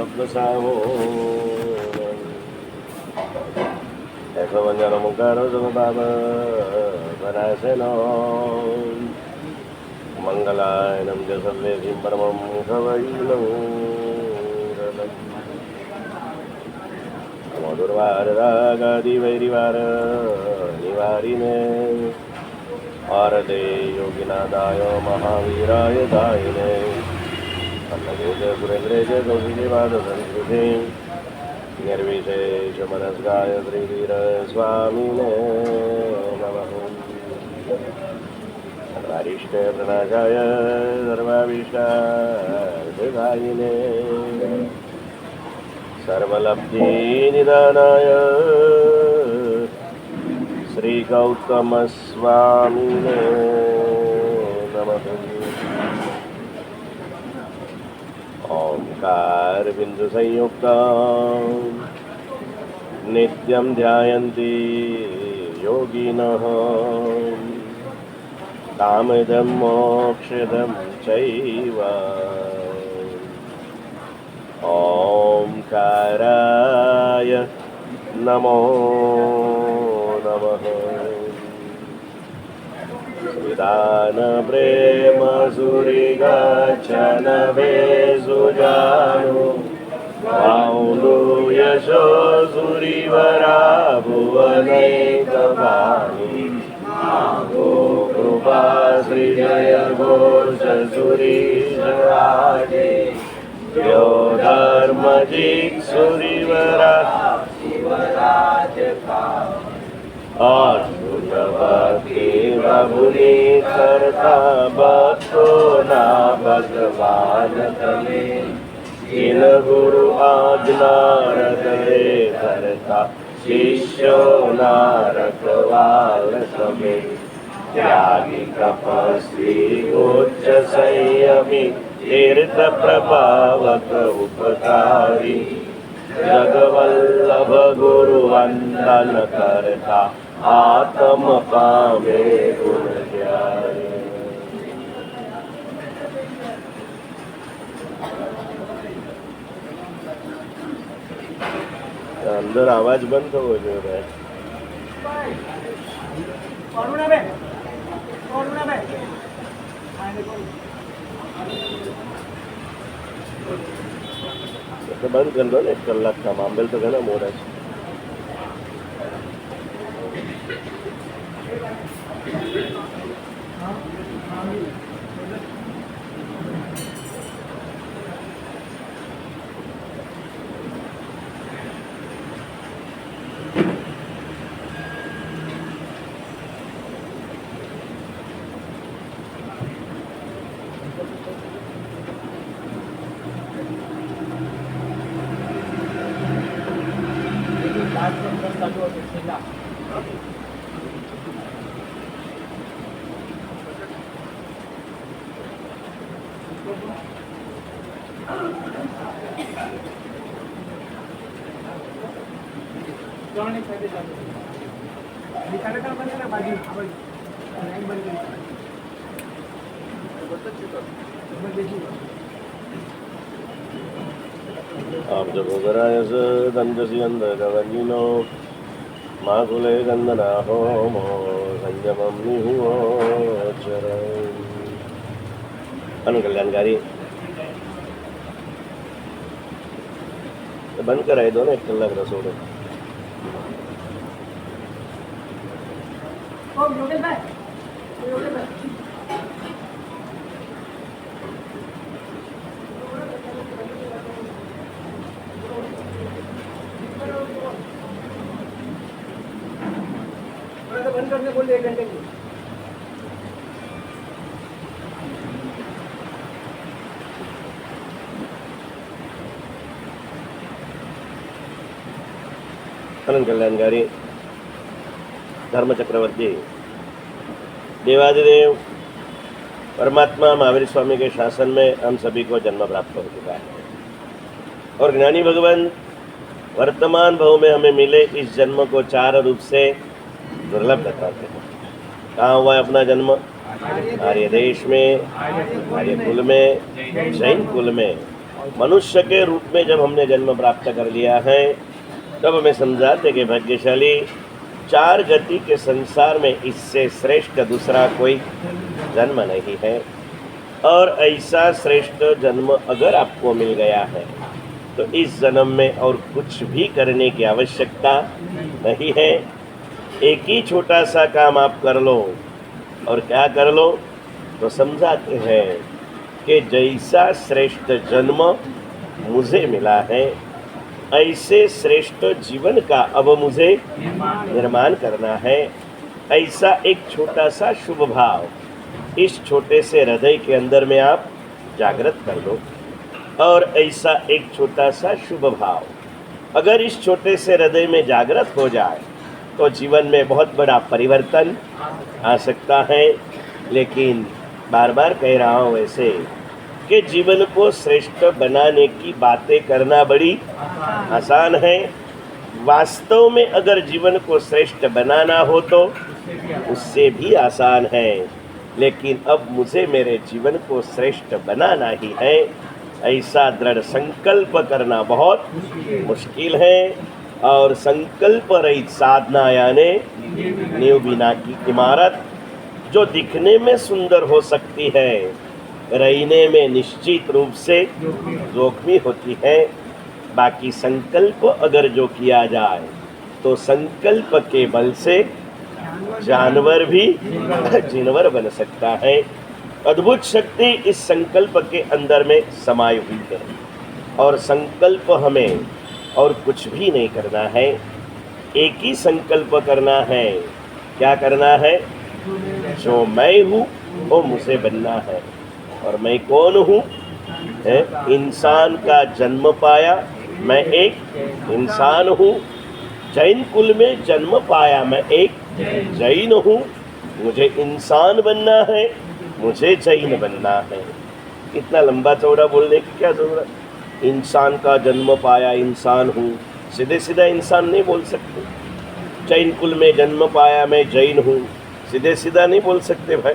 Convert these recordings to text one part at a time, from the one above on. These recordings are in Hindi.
स्वप्नसाहो ऐसा वंजन मुकारो समभाव वरासनो मंगलायनम च सर्वेषिं परमं कवयिनं मधुरवाररागादिवैरिवार निवारिणे आरते योगिनादाय महावीराय दायिने अन्नगेज सुरेन्द्रेज कौशिकीवादसंस्कृते निर्विशेष मनस्काय श्रीवीर स्वामिने नमः। सर्वारिष्ट प्रणाशाय सर्वाभीष्टार्थदायिने सर्वलब्धिनिदानाय श्री गौतम स्वामिने नमः। ओंकार बिंदु संयुक्त नित्यं ध्यायन्ति योगिनः कामदं मोक्षदं चैव ओंकाराय नमो नमः। विदान प्रेम सुरिगच्छन वेसुजानु वाउलु यशो सुरिवरा भुवनैकवाणी गो कृपा श्री जय घोष सुरीशराजे यो धर्मजिक सुरिवरा शिवराज का अद्भुत भक्ति प्रभुनि करता भक्तो ना भगवान तमे इन गुरु आज्ञा हृदय करता शिष्यो ना रखवाल तमे त्यागी तपस्वी उच्च संयमी तीर्थ प्रभावक उपकारी जगवल्लभ गुरु वंदन करता आत्म पावे गुण जाए। अंदर आवाज बंद हो जाए। तो बंद कर दो ना, 1 कलाक का मामले तो घना मोड़ा है। आप जब गरायस दंडसी अंधगवनिनो माकुले गंधना होमो संयमम निहुओ चरण। अनुकल्याणकारी बंद कराए दो ना, 1 कलाक रसोड़े। बंद करने बोले 1 घंटे की। अनंत कल्याणकारी धर्म चक्रवर्ती देवादिदेव परमात्मा महावीर स्वामी के शासन में हम सभी को जन्म प्राप्त हो चुका है और ज्ञानी भगवान वर्तमान भाव में हमें मिले इस जन्म को 4 रूप से दुर्लभ बताते हैं। कहाँ हुआ है अपना जन्म? आर्य देश में, आर्य कुल में, जैन कुल में मनुष्य के रूप में जब हमने जन्म प्राप्त कर लिया है, तब हमें समझाते कि भाग्यशाली, 4 गति के संसार में इससे श्रेष्ठ दूसरा कोई जन्म नहीं है। और ऐसा श्रेष्ठ जन्म अगर आपको मिल गया है तो इस जन्म में और कुछ भी करने की आवश्यकता नहीं है। एक ही छोटा सा काम आप कर लो। और क्या कर लो? तो समझाते हैं कि जैसा श्रेष्ठ जन्म मुझे मिला है, ऐसे श्रेष्ठ जीवन का अब मुझे निर्माण करना है। ऐसा एक छोटा सा शुभ भाव इस छोटे से हृदय के अंदर में आप जागृत कर लो। और ऐसा एक छोटा सा शुभ भाव अगर इस छोटे से हृदय में जागृत हो जाए तो जीवन में बहुत बड़ा परिवर्तन आ सकता है। लेकिन बार बार कह रहा हूँ वैसे कि जीवन को श्रेष्ठ बनाने की बातें करना बड़ी आसान है। वास्तव में अगर जीवन को श्रेष्ठ बनाना हो तो उससे भी आसान है। लेकिन अब मुझे मेरे जीवन को श्रेष्ठ बनाना ही है, ऐसा दृढ़ संकल्प करना बहुत मुश्किल है। और संकल्प रहित साधना यानी नींव बिना की इमारत, जो दिखने में सुंदर हो सकती है, रहने में निश्चित रूप से जोखमी होती है। बाकी संकल्प अगर जो किया जाए तो संकल्प के बल से जानवर भी जिनवर बन सकता है। अद्भुत शक्ति इस संकल्प के अंदर में समाई हुई है। और संकल्प हमें और कुछ भी नहीं करना है, एक ही संकल्प करना है। क्या करना है? जो मैं हूँ वो मुझे बनना है। और मैं कौन हूँ? इंसान का जन्म पाया, मैं एक इंसान हूँ। जैन कुल में जन्म पाया, मैं एक जैन हूँ। मुझे इंसान बनना है, मुझे जैन बनना है। इतना लंबा चौड़ा बोलने की क्या ज़रूरत? इंसान का जन्म पाया, इंसान हूँ, सीधे सीधा इंसान नहीं बोल सकते। जैन कुल में जन्म पाया, मैं जैन हूँ, सीधे सीधा नहीं बोल सकते भाई।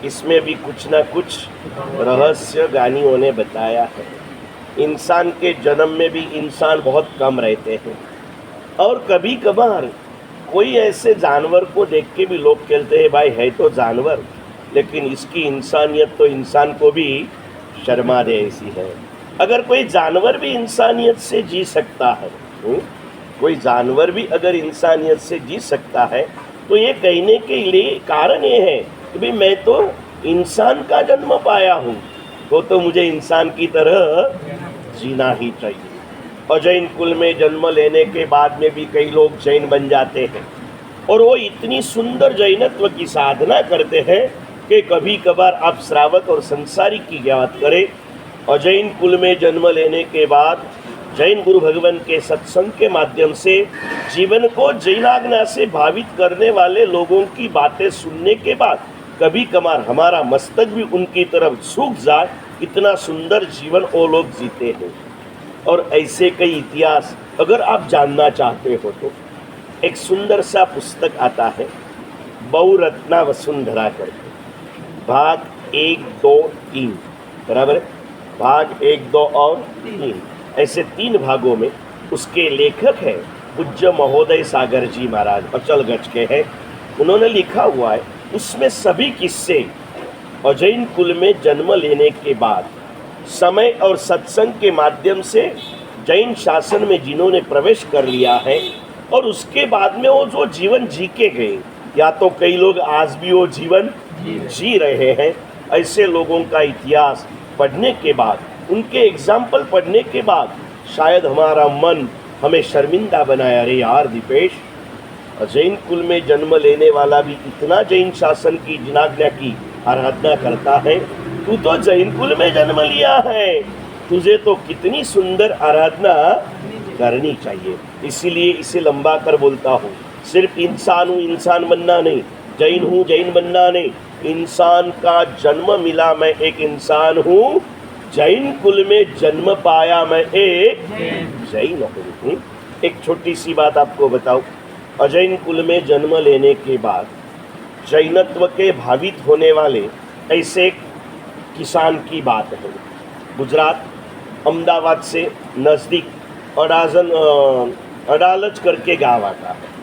इसमें भी कुछ ना कुछ रहस्य ज्ञानियों ने बताया है। इंसान के जन्म में भी इंसान बहुत कम रहते हैं। और कभी कभार कोई ऐसे जानवर को देख के भी लोग कहते हैं भाई है तो जानवर, लेकिन इसकी इंसानियत तो इंसान को भी शर्मा दे ऐसी है। अगर कोई जानवर भी इंसानियत से जी सकता है, कोई जानवर भी अगर इंसानियत से जी सकता है, तो ये कहने के लिए कारण ये है कि भाई मैं तो इंसान का जन्म पाया हूँ, तो मुझे इंसान की तरह जीना ही चाहिए। और जैन कुल में जन्म लेने के बाद में भी कई लोग जैन बन जाते हैं और वो इतनी सुंदर जैनत्व की साधना करते हैं कि कभी कभार आप श्रावक और संसारी की बात करें। और जैन कुल में जन्म लेने के बाद जैन गुरु भगवान के सत्संग के माध्यम से जीवन को जैनाज्ञा से भावित करने वाले लोगों की बातें सुनने के बाद कभी कभार हमारा मस्तक भी उनकी तरफ झुक जाए, इतना सुंदर जीवन वो लोग जीते हैं। और ऐसे कई इतिहास अगर आप जानना चाहते हो तो एक सुंदर सा पुस्तक आता है, बहुरत्ना वसुंधरा करके, भाग 1, 2, 3, बराबर है? भाग 1, 2 और 3, ऐसे 3 भागों में उसके लेखक है पूज्य महोदय सागर जी महाराज, अचलगढ़ के हैं। उन्होंने लिखा हुआ है, उसमें सभी किस्से और जैन कुल में जन्म लेने के बाद समय और सत्संग के माध्यम से जैन शासन में जिन्होंने प्रवेश कर लिया है और उसके बाद में वो जो जीवन जी के गए, या तो कई लोग आज भी वो जीवन जी रहे हैं, ऐसे लोगों का इतिहास पढ़ने के बाद, उनके एग्जाम्पल पढ़ने के बाद शायद हमारा मन हमें शर्मिंदा बनाया, अरे यार दीपेश, जैन कुल में जन्म लेने वाला भी इतना जैन शासन की जिनाज्ञा की आराधना करता है, तू तो जैन कुल में जन्म लिया है, तुझे तो कितनी सुंदर आराधना करनी चाहिए। इसीलिए इसे लंबा कर बोलता हूँ, सिर्फ इंसान हूँ इंसान बनना नहीं, जैन हूँ जैन बनना नहीं, इंसान का जन्म मिला, मैं एक इंसान हूँ, जैन कुल में जन्म पाया, मैं एक जैन हूँ। एक छोटी सी बात आपको बताऊँ, अजैन कुल में जन्म लेने के बाद जैनत्व के भावित होने वाले ऐसे किसान की बात है। गुजरात अहमदाबाद से नज़दीक अडालज करके गांव आता है।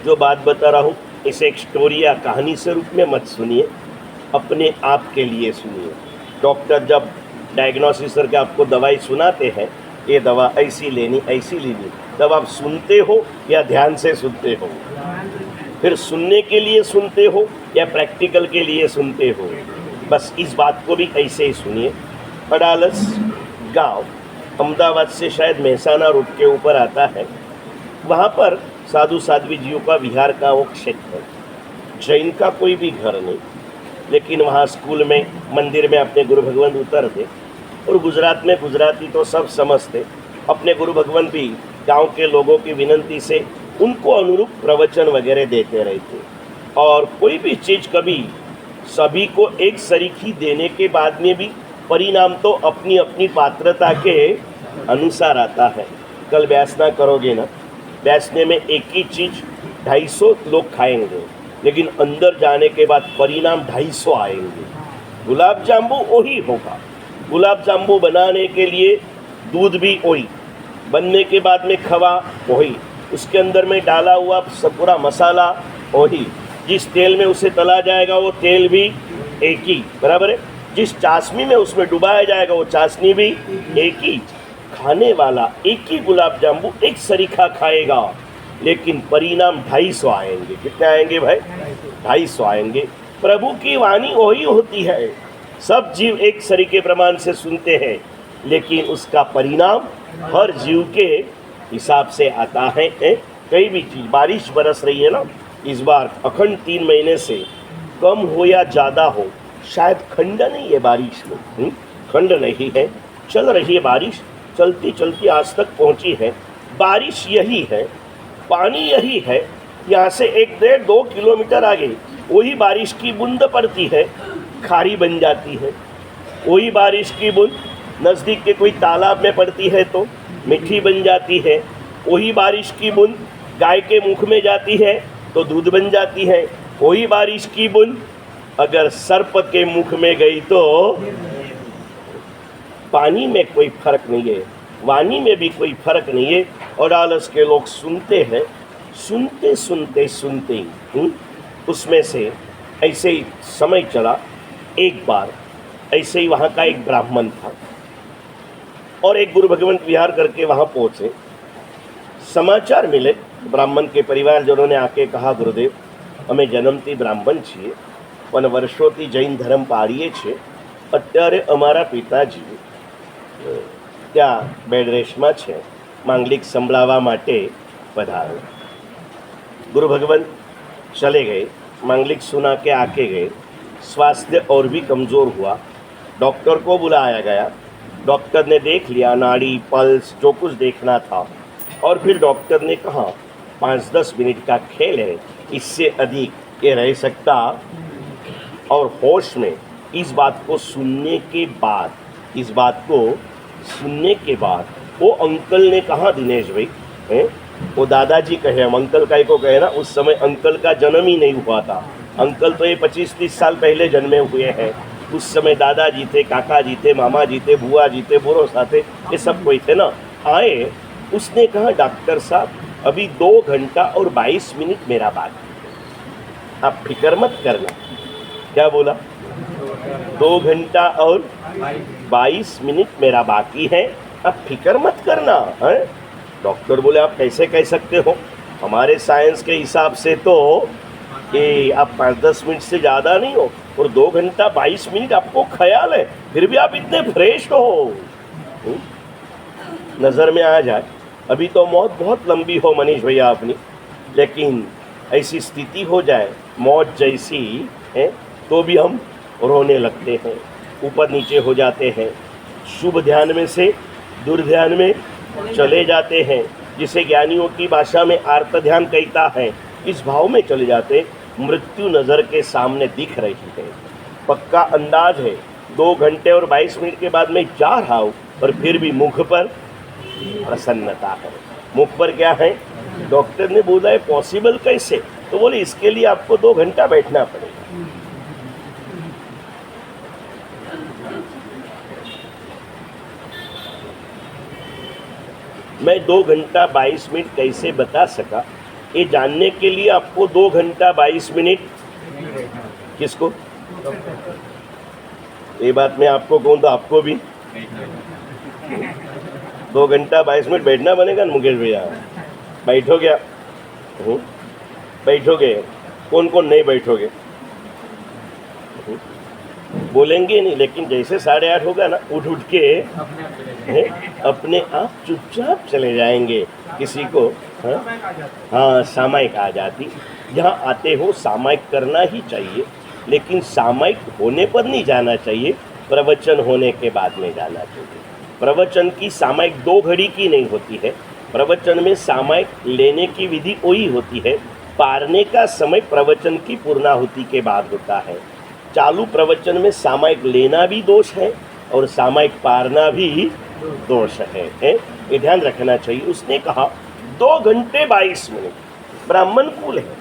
जो बात बता रहा हूँ इसे एक स्टोरी या कहानी से रूप में मत सुनिए, अपने आप के लिए सुनिए। डॉक्टर जब डायग्नोसिस करके आपको दवाई सुनाते हैं, ये दवा ऐसी लेनी ऐसी लेनी, तब आप सुनते हो या ध्यान से सुनते हो? फिर सुनने के लिए सुनते हो या प्रैक्टिकल के लिए सुनते हो? बस इस बात को भी ऐसे ही सुनिए। अडालज गांव अहमदाबाद से शायद मेहसाना रोड के ऊपर आता है। वहाँ पर साधु साध्वी जियों का विहार का वो क्षेत्र है। जैन का कोई भी घर नहीं, लेकिन वहाँ स्कूल में मंदिर में अपने गुरु भगवंत उतरते, और गुजरात में गुजराती तो सब समझते। अपने गुरु भगवंत भी गांव के लोगों की विनंती से उनको अनुरूप प्रवचन वगैरह देते रहते। और कोई भी चीज़ कभी सभी को एक सरीखी देने के बाद में भी परिणाम तो अपनी अपनी पात्रता के अनुसार आता है। कल व्यासना करोगे ना, व्यासने में एक ही चीज़ 250 लोग खाएंगे, लेकिन अंदर जाने के बाद परिणाम 250 आएंगे। गुलाब जामुन वही होगा। गुलाब जामुन बनाने के लिए दूध भी वही, बनने के बाद में खवा वही, उसके अंदर में डाला हुआ सब पूरा मसाला वही, जिस तेल में उसे तला जाएगा वो तेल भी एक ही, बराबर है। जिस चाशनी में उसमें डुबाया जाएगा वो चाशनी भी एक ही। खाने वाला एक ही गुलाब जामुन एक सरीखा खाएगा, लेकिन परिणाम 250 आएंगे। कितने आएंगे भाई? 250 आएंगे। प्रभु की वाणी वही होती है। सब जीव एक सरीके प्रमाण से सुनते हैं, लेकिन उसका परिणाम हर जीव के हिसाब से आता है। कई भी चीज़, बारिश बरस रही है ना इस बार अखंड 3 महीने से, कम हो या ज़्यादा हो, शायद खंड नहीं है बारिश में, खंड नहीं है, चल रही है बारिश, चलती चलती आज तक पहुंची है। बारिश यही है, पानी यही है। यहाँ से 1-1.5-2 किलोमीटर आगे वही बारिश की बूंद पड़ती है, खारी बन जाती है। वही बारिश की बूंद नज़दीक के कोई तालाब में पड़ती है तो मीठी बन जाती है। वही बारिश की बूंद गाय के मुख में जाती है तो दूध बन जाती है। वही बारिश की बूंद अगर सर्प के मुख में गई तो पानी में कोई फर्क नहीं है, वाणी में भी कोई फर्क नहीं है। और आलस के लोग सुनते हैं, सुनते सुनते सुनते उसमें से ऐसे ही समय चला। एक बार ऐसे ही वहाँ का एक ब्राह्मण था और एक गुरु भगवंत विहार करके वहाँ पहुँचे। समाचार मिले ब्राह्मण के परिवारजनों ने आके कहा, गुरुदेव અમે જન્મથી બ્રાહ્મણ છીએ પણ વર્ષોથી જૈન ધર્મ પાળીએ છીએ। અત્યારે અમારા પિતાજી ત્યાં બેડ રેસ્ટમાં છે, માંગલિક સંભળાવવા માટે પધારો। गुरु भगवंत चले गए, मांगलिक सुना के आके गए। स्वास्थ्य और भी कमज़ोर हुआ। डॉक्टर को बुलाया गया। डॉक्टर ने देख लिया, नाड़ी पल्स जो कुछ देखना था, और फिर डॉक्टर ने कहा 5-10 मिनट का खेल है, इससे अधिक ये रह सकता। और होश में इस बात को सुनने के बाद, इस बात को सुनने के बाद वो अंकल ने कहा, दिनेश भाई हैं, वो दादाजी कहे, हम अंकल का को कहे ना, उस समय अंकल का जन्म ही नहीं हुआ था। अंकल तो ये 25-30 साल पहले जन्मे हुए हैं। उस समय दादाजी थे, काका जी थे, मामा जी थे, बुआ जी थे, बुरोसा थे, ये सब कोई थे ना। आए, उसने कहा, डॉक्टर साहब अभी 2 घंटा और 22 मिनट मेरा बाकी है, आप फिक्र मत करना। क्या बोला? 2 घंटा और 22 मिनट मेरा बाकी है, आप फिक्र मत करना है। डॉक्टर बोले, आप कैसे कह सकते हो? हमारे साइंस के हिसाब से तो कि आप 5-10 मिनट से ज़्यादा नहीं हो, और 2 घंटा 22 मिनट आपको ख्याल है, फिर भी आप इतने फ्रेश हो। नज़र में आ जाए अभी तो मौत बहुत लंबी हो मनीष भैया अपनी, लेकिन ऐसी स्थिति हो जाए मौत जैसी है तो भी हम रोने लगते हैं, ऊपर नीचे हो जाते हैं, शुभ ध्यान में से दुर्ध्यान में चले जाते हैं, जिसे ज्ञानियों की भाषा में आर्त ध्यान कहता है। इस भाव में चले जाते, मृत्यु नज़र के सामने दिख रही है, पक्का अंदाज है 2 घंटे और 22 मिनट के बाद मैं जा रहा हूँ, और फिर भी मुख पर प्रसन्नता है। मुख पर क्या है? डॉक्टर ने बोला है पॉसिबल कैसे? तो बोले इसके लिए आपको 2 घंटा बैठना पड़ेगा। मैं 2 घंटा 22 मिनट कैसे बता सका, ये जानने के लिए आपको 2 घंटा 22 मिनट किसको, ये बात मैं आपको कहूँ तो आपको भी 2 घंटा 22 मिनट बैठना बनेगा ना मुकेश भैया। बैठोगे आप? बैठोगे? कौन कौन नहीं बैठोगे? बोलेंगे नहीं, लेकिन जैसे 8:30 होगा ना, उठ के अपने आप चुपचाप चले जाएंगे। किसी को हाँ सामायिक आ जाती। यहाँ आते हो सामायिक करना ही चाहिए, लेकिन सामायिक होने पर नहीं जाना चाहिए, प्रवचन होने के बाद में जाना चाहिए। प्रवचन की सामायिक 2 घड़ी की नहीं होती है। प्रवचन में सामायिक लेने की विधि वही होती है, पारने का समय प्रवचन की पूर्णाहुति के बाद होता है। चालू प्रवचन में सामायिक लेना भी दोष है और सामायिक पारना भी दोष है, ये ध्यान रखना चाहिए। उसने कहा 2 घंटे 22 मिनट। ब्राह्मण कुल है,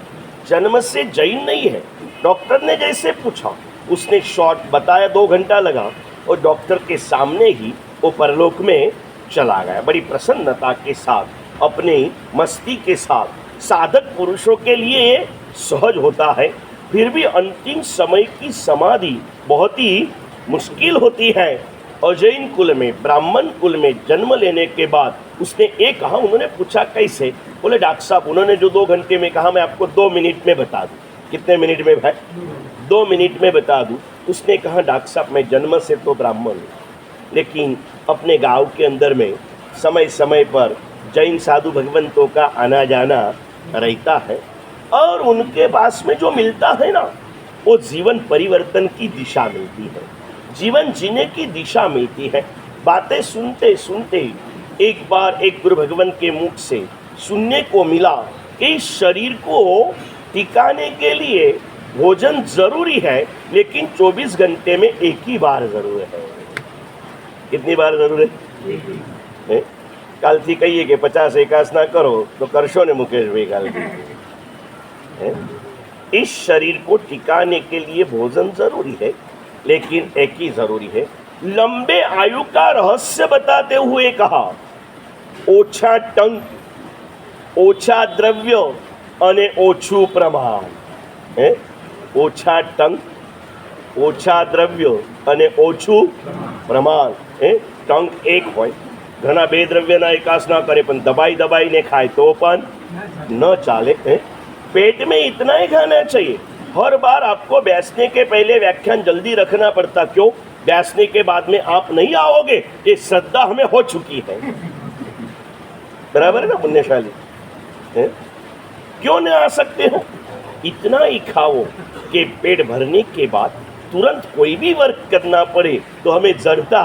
जन्म से जैन नहीं है। डॉक्टर ने जैसे पूछा, उसने शॉर्ट बताया, 2 घंटा लगा और डॉक्टर के सामने ही वो परलोक में चला गया। बड़ी प्रसन्नता के साथ, अपनी मस्ती के साथ। साधक पुरुषों के लिए ये सहज होता है, फिर भी अंतिम समय की समाधि बहुत ही मुश्किल होती है। और जैन कुल में, ब्राह्मण कुल में जन्म लेने के बाद उसने एक कहा, उन्होंने पूछा कैसे? बोले डॉक्टर साहब, उन्होंने जो 2 घंटे में कहा मैं आपको 2 मिनट में बता दूं। कितने मिनट में भाई? 2 मिनट में बता दूं। उसने कहा डॉक्टर साहब मैं जन्म से तो ब्राह्मण हूँ, लेकिन अपने गांव के अंदर में समय समय पर जैन साधु भगवंतों का आना जाना रहता है, और उनके पास में जो मिलता है ना, वो जीवन परिवर्तन की दिशा मिलती है, जीवन जीने की दिशा मिलती है। बातें सुनते सुनते एक बार एक गुरु भगवान के मुख से सुनने को मिला कि शरीर को टिकाने के लिए भोजन जरूरी है, लेकिन 24 घंटे में एक ही बार जरूर है। कितनी बार जरूर है? कल थी कहिए कि 50 एकास ना करो तो करशो ने मुकेश भाई कल इस शरीर को टिकाने के लिए भोजन जरूरी है, लेकिन एक ही जरूरी है। लंबे आयु का रहस्य बताते हुए कहा, ओछा टंक, ओछा द्रव्य અને ઓછું પ્રમાણ। ઓછા ટંક, ઓછા દ્રવ્ય અને ઓછું પ્રમાણ। ટંક 1 હોય, ઘણા 2 દ્રવ્યના એકાસ ના કરે, પણ દબાઈ દબાઈને ખાય તો પણ ન ચાલે। पेट में इतना ही खाना चाहिए। हर बार आपको बैठने के पहले व्याख्यान जल्दी रखना पड़ता, क्यों? बैठने के बाद में आप नहीं आओगे, ये श्रद्धा हमें हो चुकी है। बराबर है ना पुण्यशाली? क्यों नहीं आ सकते हो? इतना ही खाओ कि पेट भरने के बाद तुरंत कोई भी वर्क करना पड़े तो हमें जड़ता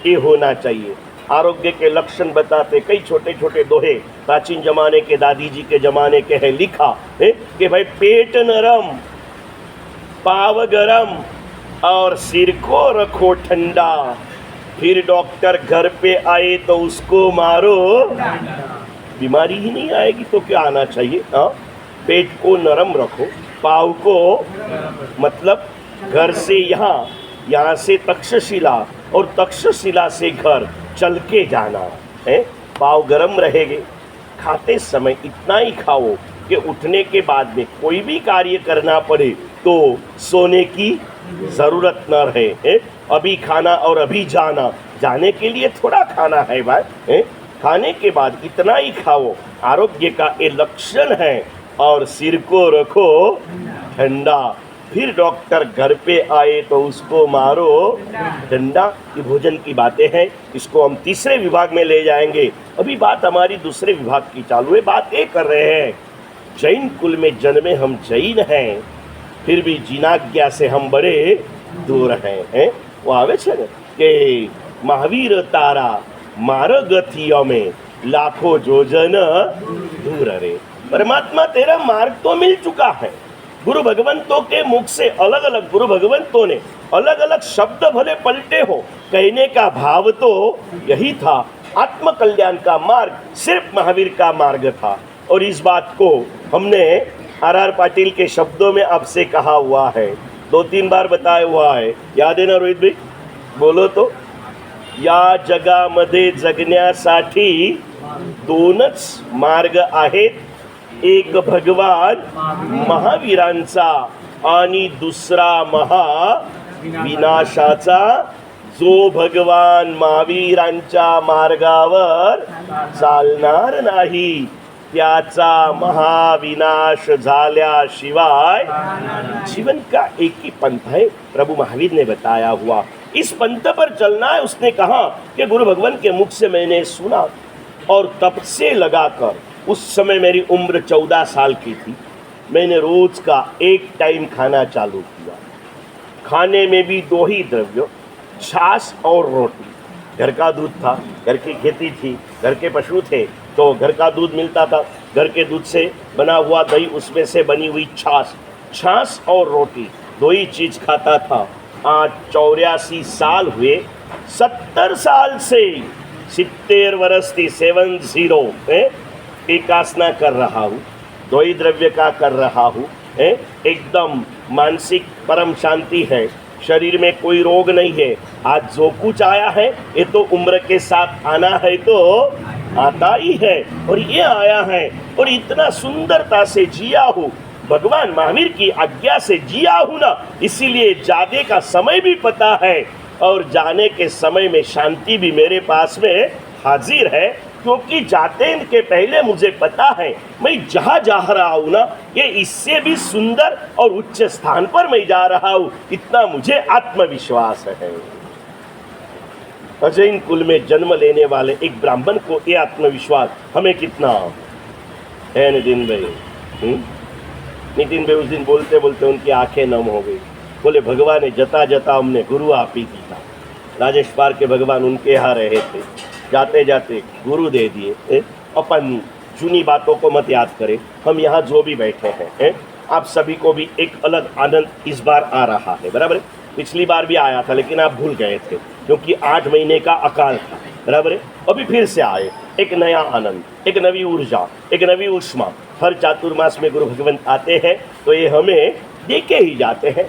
ये होना चाहिए। आरोग्य के लक्षण बताते कई छोटे छोटे दोहे प्राचीन जमाने के दादी जी के जमाने के है लिखा है कि भाई पेट नरम, पाव गरम और सिर को रखो ठंडा, फिर डॉक्टर घर पे आए तो उसको मारो। बीमारी ही नहीं आएगी तो क्या आना चाहिए? पेट को नरम रखो, पाव को मतलब घर से यहाँ से तक्षशिला और तक्षशिला से घर चल के जाना है। पाव गरम रहेंगे। खाते समय इतना ही खाओ कि उठने के बाद में कोई भी कार्य करना पड़े तो सोने की ज़रूरत न रहे। अभी खाना और अभी जाना, जाने के लिए थोड़ा खाना है भाई। खाने के बाद इतना ही खाओ, आरोग्य का ये लक्षण है। और सिर को रखो ठंडा, फिर डॉक्टर घर पे आए तो उसको मारो डंडा। ये भोजन की बातें हैं, इसको हम तीसरे विभाग में ले जाएंगे। अभी बात हमारी दूसरे विभाग की चालू है। बात ये कर रहे हैं, जैन कुल में जन्मे हम जैन हैं, फिर भी जिनाज्ञा से हम बड़े दूर हैं। वो आवे छे ने कि महावीर तारा मार्ग थी में लाखों जोजन दूर रे। परमात्मा तेरा मार्ग तो मिल चुका है। गुरु भगवंतों के मुख से अलग अलग गुरु भगवंतों ने अलग अलग शब्द भले पलटे हो, कहने का भाव तो यही था। आत्म कल्याण का मार्ग सिर्फ महावीर का मार्ग था। और इस बात को हमने आर पाटिल के शब्दों में आपसे कहा हुआ है, 2-3 बार बताया हुआ है, याद आहे ना रोहित भाई? बोलो तो. या जगामध्ये जगण्यासाठी 2च मार्ग आहेत, एक भगवान महावीरांचा आणि दुसरा महाविनाशाचा. जो भगवान महावीरांच्या मार्गावर चालणार नाही त्याचा महाविनाश झाल्याशिवाय जीवन का एक ही पंथ है, प्रभु महावीर ने बताया हुआ. इस पंथ पर चलना है. उसने कहा कि गुरु भगवान के मुख से मैंने सुना और तब से लगाकर, उस समय मेरी उम्र 14 साल की थी, मैंने रोज का एक टाइम खाना चालू किया. खाने में भी 2 ही द्रव्य, छाछ और रोटी. घर का दूध था, घर की खेती थी, घर के पशु थे, तो घर का दूध मिलता था. घर के दूध से बना हुआ दही, उसमें से बनी हुई छाछ और रोटी, 2 ही चीज़ खाता था. आज 84 साल हुए. 70 साल से 70 वर्ष थी, 70 एकासना कर रहा हूँ, 2 ही द्रव्य का कर रहा हूँ. एकदम मानसिक परम शांति है, शरीर में कोई रोग नहीं है. आज जो कुछ आया है ये तो उम्र के साथ आना है, तो आता ही है, और ये आया है और इतना सुंदरता से जिया हूँ, भगवान महावीर की आज्ञा से जिया हूँ ना, इसीलिए जाने का समय भी पता है और जाने के समय में शांति भी मेरे पास में हाजिर है. क्योंकि जाते के पहले मुझे पता है मैं जहाँ जा रहा हूँ ना, ये इससे भी सुंदर और उच्च स्थान पर मैं जा रहा हूँ, इतना मुझे आत्मविश्वास है. अजैन कुल में जन्म लेने वाले एक ब्राह्मण को ये आत्मविश्वास हमें कितना है नितिन भाई? नितिन भाई उस दिन बोलते बोलते उनकी आंखें नम हो गई. बोले भगवान ने जता जता हमने गुरु आप ही दी था. राजेश पार के भगवान उनके यहाँ रहे थे, जाते जाते गुरु दे दिए. अपन जूनी बातों को मत याद करें, हम यहाँ जो भी बैठे हैं, आप सभी को भी एक अलग आनंद इस बार आ रहा है. बराबर है? पिछली बार भी आया था लेकिन आप भूल गए थे क्योंकि 8 महीने का अकाल था. बराबर है? अभी फिर से आए, एक नया आनंद, एक नवी ऊर्जा, एक नवी उष्मा. हर चातुर्मास में गुरु भगवान आते हैं तो ये हमें देके ही जाते हैं.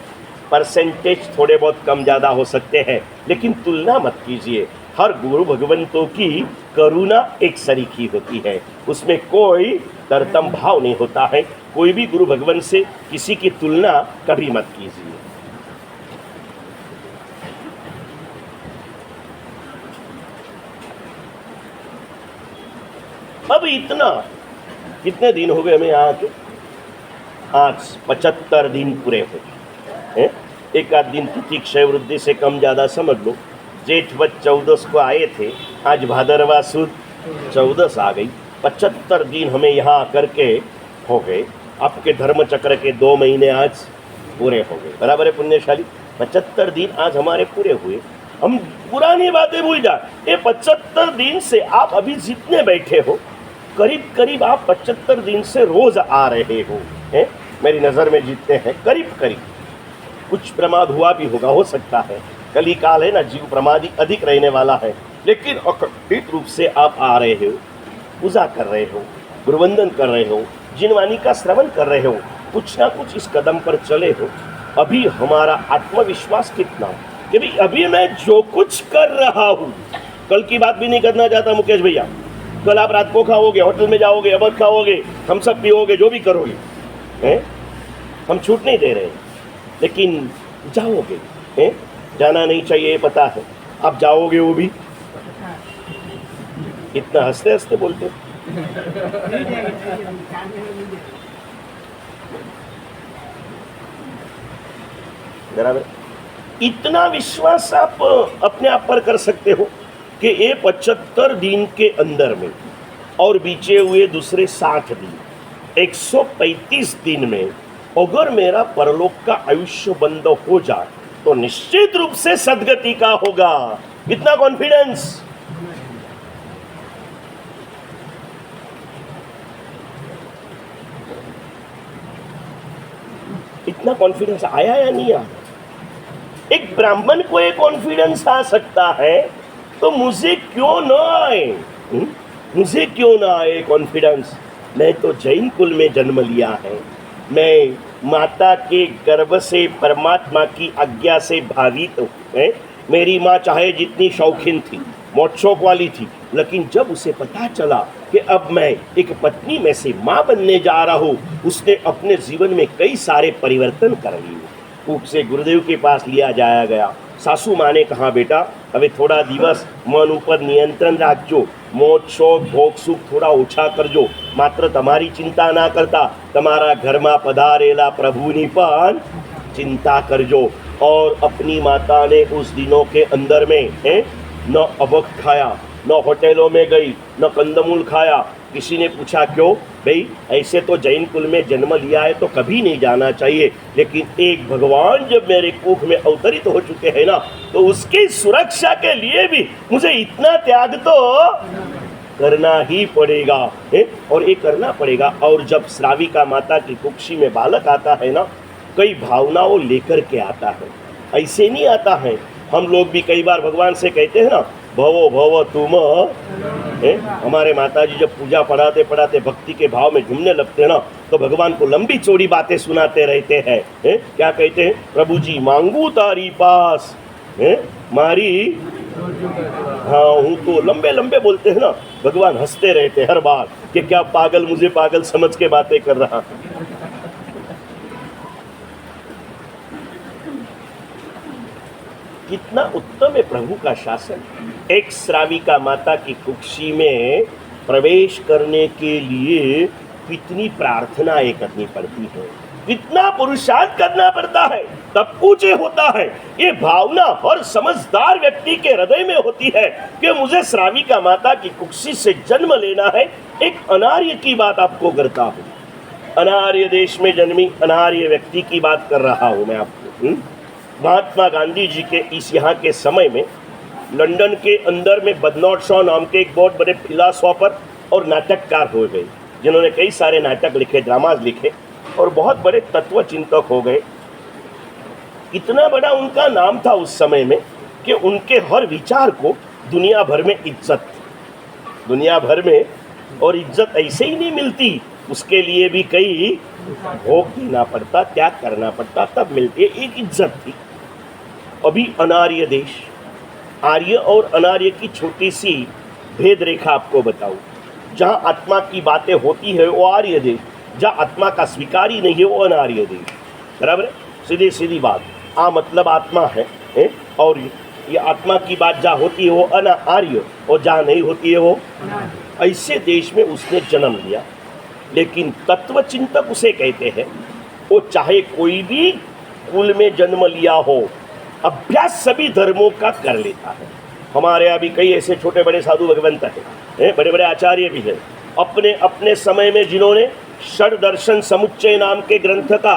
परसेंटेज थोड़े बहुत कम ज़्यादा हो सकते हैं, लेकिन तुलना मत कीजिए. हर गुरु भगवंतों की करुणा एक सरीखी होती है, उसमें कोई तरतम भाव नहीं होता है. कोई भी गुरु भगवान से किसी की तुलना कभी मत कीजिए. अब इतना कितने दिन हो गए हमें यहाँ के? आज 75 दिन पूरे हो गए. एक आध दिन तिथि क्षय वृद्धि से कम ज़्यादा समझ लो. जेठ वध 14 को आए थे, आज भादरवा सुद 14 आ गई. 75 दिन हमें यहाँ आकर के हो गए. आपके धर्म चक्र के 2 महीने आज पूरे हो गए. बराबर है पुण्यशाली? 75 दिन आज हमारे पूरे हुए. हम पुरानी बातें भूल जाए. ये 75 दिन से आप अभी जितने बैठे हो, करीब करीब आप 75 दिन से रोज आ रहे हो. मेरी नज़र में जितने हैं करीब करीब, कुछ प्रमाद हुआ भी होगा, हो सकता है, कली काल है ना, जीव प्रमादी अधिक रहने वाला है, लेकिन अखंडित रूप से आप आ रहे हो, पूजा कर रहे हो, गुरुवंदन कर रहे हो, जिनवाणी का श्रवण कर रहे हो, कुछ ना कुछ इस कदम पर चले हो. अभी हमारा आत्मविश्वास कितना कि भाई अभी मैं जो कुछ कर रहा हूँ, कल की बात भी नहीं करना चाहता मुकेश भैया. कल आप रात को खाओगे, होटल में जाओगे, अवध खाओगे, हम सब पियोगे, जो भी करोगे, हम छूट नहीं दे रहे, लेकिन जाओगे. जाना नहीं चाहिए पता है, आप जाओगे वो भी. इतना हंसते हंसते बोलते. बराबर. इतना विश्वास आप अपने आप पर कर सकते हो कि ये 75 दिन के अंदर में और बीचे हुए दूसरे 60 दिन, 135 दिन में अगर मेरा परलोक का आयुष्य बंद हो जाए तो निश्चित रूप से सदगति का होगा. इतना कॉन्फिडेंस. इतना कॉन्फिडेंस आया या नहीं आया? एक ब्राह्मण को ये कॉन्फिडेंस आ सकता है तो मुझे क्यों न आए? मुझे क्यों ना आए कॉन्फिडेंस? मैं तो जैन कुल में जन्म लिया है, मैं माता के गर्भ से परमात्मा की आज्ञा से भावित हूँ। मेरी माँ चाहे जितनी शौकीन थी, मोटशौक वाली थी, लेकिन जब उसे पता चला कि अब मैं एक पत्नी में से माँ बनने जा रहा हूँ, उसने अपने जीवन में कई सारे परिवर्तन कर लिए। उसे गुरुदेव के पास लिया जाया गया। सासू माँ ने कहा, बेटा હવે થોડા દિવસ મન ઉપર નિયંત્રણ રાખજો, મોજ શોખ ભોગ સુખ થોડા ઓછા કરજો, માત્ર તમારી ચિંતા ના કરતા તમારા ઘરમાં પધારેલા પ્રભુની પણ चिंता करजो। और अपनी माता ने उस दिनों के अंदर में न अबक खाया, न होटलों में गई, न कंदमूल खाया। किसी ने पूछा क्यों? भाई ऐसे तो जैन कुल में जन्म लिया है तो कभी नहीं जाना चाहिए, लेकिन एक भगवान जब मेरे कुख में अवतरित हो चुके हैं ना, तो उसकी सुरक्षा के लिए भी मुझे इतना त्याग तो करना ही पड़ेगा है, और ये करना पड़ेगा। और जब श्राविका माता की कुक्षी में बालक आता है ना, कई भावनाओं लेकर के आता है, ऐसे नहीं आता है। हम लोग भी कई बार भगवान से कहते हैं ना, भवो भव तुम है। हमारे माता जी जब पूजा पढ़ाते पढ़ाते भक्ति के भाव में झूमने लगते हैं ना, तो भगवान को लंबी चौड़ी बातें सुनाते रहते हैं। क्या कहते हैं? प्रभु जी मांगू तारी पास है मारी, हाँ हूँ तो लंबे लंबे बोलते हैं ना। भगवान हंसते रहते हर बार कि क्या पागल मुझे पागल समझ के बातें कर रहा है। कितना उत्तम है प्रभु का शासन। एक श्राविका माता की कुक्षी में प्रवेश करने के लिए कितनी प्रार्थनाएं करनी पड़ती है, कितना पुरुषार्थ करना पड़ता है, तब पूछे होता है। ये भावना हर समझदार व्यक्ति के हृदय में होती है कि मुझे श्राविका माता की कुक्षी से जन्म लेना है। एक अनार्य की बात आपको करता हूँ, अनार्य देश में जन्मी अनार्य व्यक्ति की बात कर रहा हूँ मैं आपको। महात्मा गांधी जी के इस यहाँ के समय में लंदन के अंदर में बर्नार्ड शॉ नाम के एक बहुत बड़े फिलोसोफर और नाटककार हो गए, जिन्होंने कई सारे नाटक लिखे, ड्रामाज लिखे और बहुत बड़े तत्व चिंतक हो गए। इतना बड़ा उनका नाम था उस समय में कि उनके हर विचार को दुनिया भर में इज्जत, दुनिया भर में, और इज्जत ऐसे ही नहीं मिलती, उसके लिए भी कई भोग देना पड़ता, त्याग करना पड़ता, तब मिलती है। एक इज्जत थी। अभी अनार्य देश, आर्य और अनार्य की छोटी सी भेद रेखा आपको बताऊं। जहाँ आत्मा की बातें होती है वो आर्य देश, जहाँ आत्मा का स्वीकार ही नहीं है वो अनार्य देश। बराबर है, सीधी सीधी बात। मतलब आत्मा है और ये आत्मा की बात जहाँ होती है वो आर्य, और जहाँ नहीं होती है वो। ऐसे देश में उसने जन्म लिया। लेकिन तत्व चिंतक उसे कहते हैं, वो चाहे कोई भी कुल में जन्म लिया हो, अभ्यास सभी धर्मों का कर लेता है। हमारे यहाँ भी कई ऐसे छोटे बड़े साधु भगवंत हैं, बड़े बड़े आचार्य भी हैं, अपने अपने समय में जिन्होंने षड दर्शन समुच्चय नाम के ग्रंथ का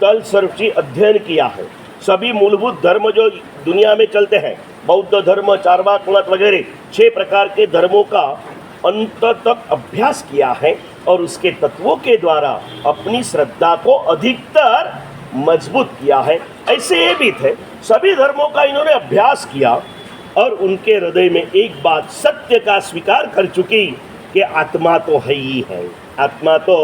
तल सर्वची अध्ययन किया है। सभी मूलभूत धर्म जो दुनिया में चलते हैं, बौद्ध धर्म, चारवाक मत वगैरह 6 प्रकार के धर्मों का अंत तक अभ्यास किया है, और उसके तत्वों के द्वारा अपनी श्रद्धा को अधिकतर मजबूत किया है। ऐसे ये भी थे, सभी धर्मों का इन्होंने अभ्यास किया और उनके हृदय में एक बात सत्य का स्वीकार कर चुकी कि आत्मा तो है ही है, आत्मा तो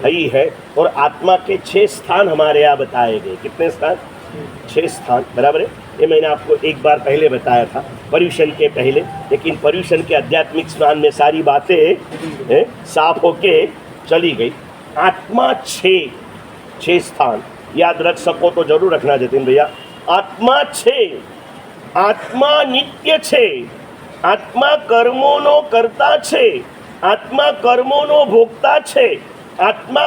है ही है। और आत्मा के 6 स्थान हमारे यहाँ बताए गए। कितने स्थान? 6 स्थान, बराबर है। ये मैंने आपको एक बार पहले बताया था, पर्यूषण के पहले, लेकिन पर्यूषण के आध्यात्मिक स्नान में सारी बातें साफ होके चली गई। आत्मा 6 स्थान याद रख सको तो जरूर रखना जतिन भैया। आत्मा 6, आत्मा नित्य 6, आत्मा कर्मोनो करता 6, आत्मा कर्मोनो भोगता 6, आत्मा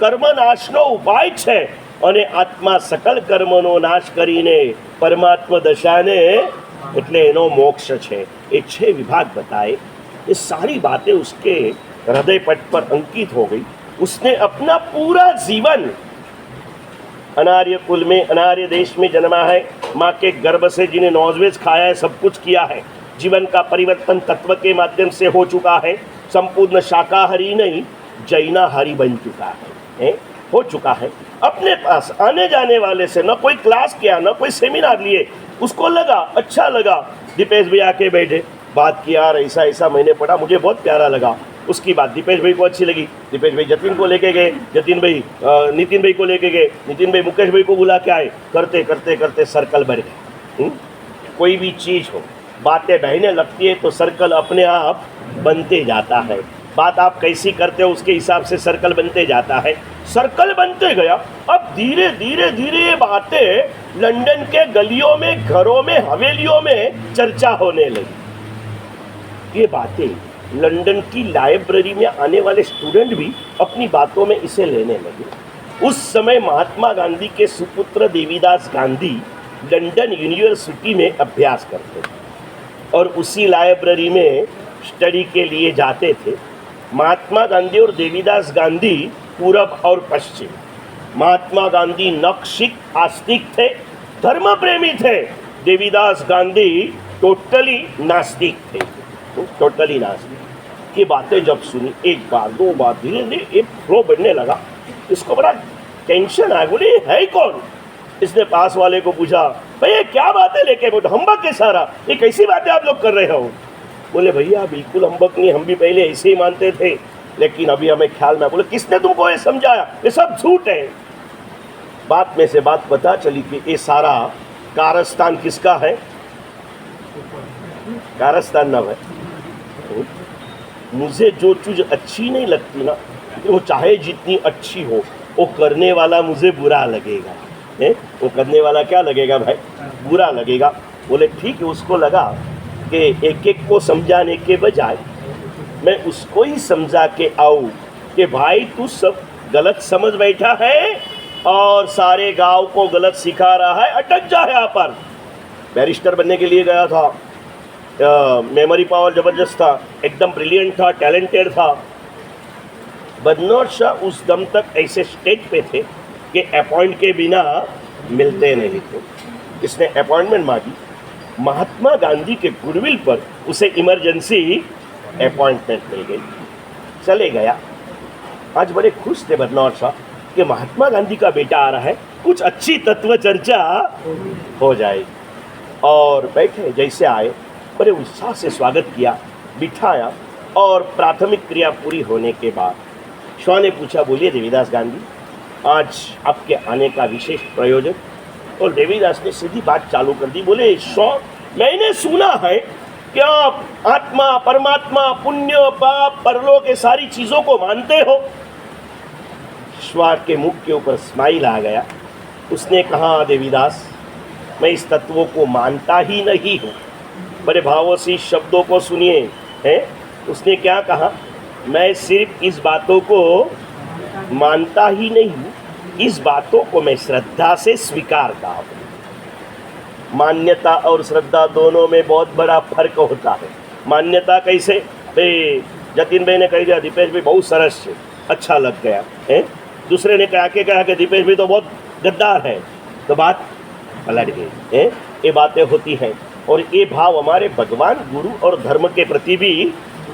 કર્મનાશનો ઉપાય છે, અને આત્મા सकल કર્મનો નાશ કરીને પરમાત્મા દશાને એટલે એનો મોક્ષ છે। ये 6 विभाग बताए। ये सारी बातें उसके हृदय पट पर अंकित हो गई। उसने अपना पूरा जीवन अनार्य कुल में, अनार्य देश में जन्मा है, माँ के गर्भ से जिन्हें नॉनवेज खाया है, सब कुछ किया है। जीवन का परिवर्तन तत्व के माध्यम से हो चुका है। संपूर्ण शाकाहारी नहीं, जैनाहारी बन चुका है, हो चुका है। अपने पास आने जाने वाले से न कोई क्लास किया, न कोई सेमिनार लिए, उसको लगा अच्छा लगा, दीपेश भैया के बैठे बात किया, यार ऐसा ऐसा मैंने पढ़ा, मुझे बहुत प्यारा लगा। उसकी बात दीपेश भाई को अच्छी लगी, दीपेश भाई जतिन को लेके गए, जतिन भाई नितिन भाई को लेके गए, नितिन भाई मुकेश भाई को बुला के आए, करते करते करते सर्कल बढ़ गया। कोई भी चीज़ हो, बातें बहने लगती है तो सर्कल अपने आप बनते जाता है। बात आप कैसी करते हो उसके हिसाब से सर्कल बनते जाता है। सर्कल बनते गया। अब धीरे धीरे धीरे ये बातें लंदन के गलियों में, घरों में, हवेलियों में चर्चा होने लगी। ये बातें लंदन की लाइब्रेरी में आने वाले स्टूडेंट भी अपनी बातों में इसे लेने लगे। उस समय महात्मा गांधी के सुपुत्र देवीदास गांधी लंदन यूनिवर्सिटी में अभ्यास करते थे और उसी लाइब्रेरी में स्टडी के लिए जाते थे। महात्मा गांधी और देवीदास गांधी पूरब और पश्चिम। महात्मा गांधी नक्शिक आस्तिक थे, धर्म प्रेमी थे। देवीदास गांधी टोटली नास्तिक थे, टोटली नास्तिक। ये बातें जब सुनी, एक बार दो बार, धीरे धीरे एक फ्लो बढ़ने लगा। इसको बड़ा टेंशन आया। बोले है कौन? इसने पास वाले को पूछा, भाई ये क्या बातें लेके बैठो, हम्बक के सारा, ये कैसी बातें आप लोग कर रहे हो? बोले भैया बिल्कुल हम्बक नहीं, हम भी पहले ऐसे ही मानते थे, लेकिन अभी हमें ख्याल में। बोले किसने तुमको ये समझाया? ये सब झूठ है। बात में से बात पता चली कि ये सारा कारस्तान किसका है? कारस्तान नाम है। मुझे जो चीज़ अच्छी नहीं लगती ना, वो चाहे जितनी अच्छी हो, वो करने वाला मुझे बुरा लगेगा। वो करने वाला क्या लगेगा भाई? बुरा लगेगा। बोले ठीक है। उसको लगा कि एक एक को समझाने के बजाय मैं उसको ही समझा के आऊँ कि भाई तू सब गलत समझ बैठा है और सारे गांव को गलत सिखा रहा है, अटक जा यहाँ पर। बैरिस्टर बनने के लिए गया था, मेमोरी पावर ज़बरदस्त था, एकदम ब्रिलियंट था, टैलेंटेड था। बदनौर शाह उस दम तक ऐसे स्टेज पे थे कि अपॉइंट के बिना मिलते नहीं थे। इसने अपॉइंटमेंट मांगी, महात्मा गांधी के गुडविल पर उसे इमरजेंसी अपॉइंटमेंट मिल गई, चले गया। आज बड़े खुश थे बदनौर शाह कि महात्मा गांधी का बेटा आ रहा है, कुछ अच्छी तत्व चर्चा हो जाएगी। और बैठे, जैसे आए बड़े उत्साह से स्वागत किया, बिठाया और प्राथमिक क्रिया पूरी होने के बाद शाह ने पूछा, बोलिए देवीदास गांधी, आज आपके आने का विशेष प्रयोजन? और देवीदास ने सीधी बात चालू कर दी। बोले शाह, मैंने सुना है कि आप आत्मा, परमात्मा, पुण्य, पाप, परलोक के सारी चीज़ों को मानते हो। शाह के मुख के ऊपर स्माइल आ गया। उसने कहा, देवीदास मैं इस तत्वों को मानता ही नहीं हूँ। बड़े भावों से इस शब्दों को सुनिए हैं। उसने क्या कहा? मैं सिर्फ इस बातों को मानता ही नहीं हूँ, इस बातों को मैं श्रद्धा से स्वीकारता हूँ। मान्यता और श्रद्धा दोनों में बहुत बड़ा फर्क होता है। मान्यता कैसे? जतिन भाई ने कह दिया दीपेश भाई बहुत सरस है, अच्छा लग गया है। दूसरे ने कहा कि दीपेश भाई तो बहुत गद्दार है, तो बात पलट गई है। ये बातें होती हैं और ये भाव हमारे भगवान, गुरु और धर्म के प्रति भी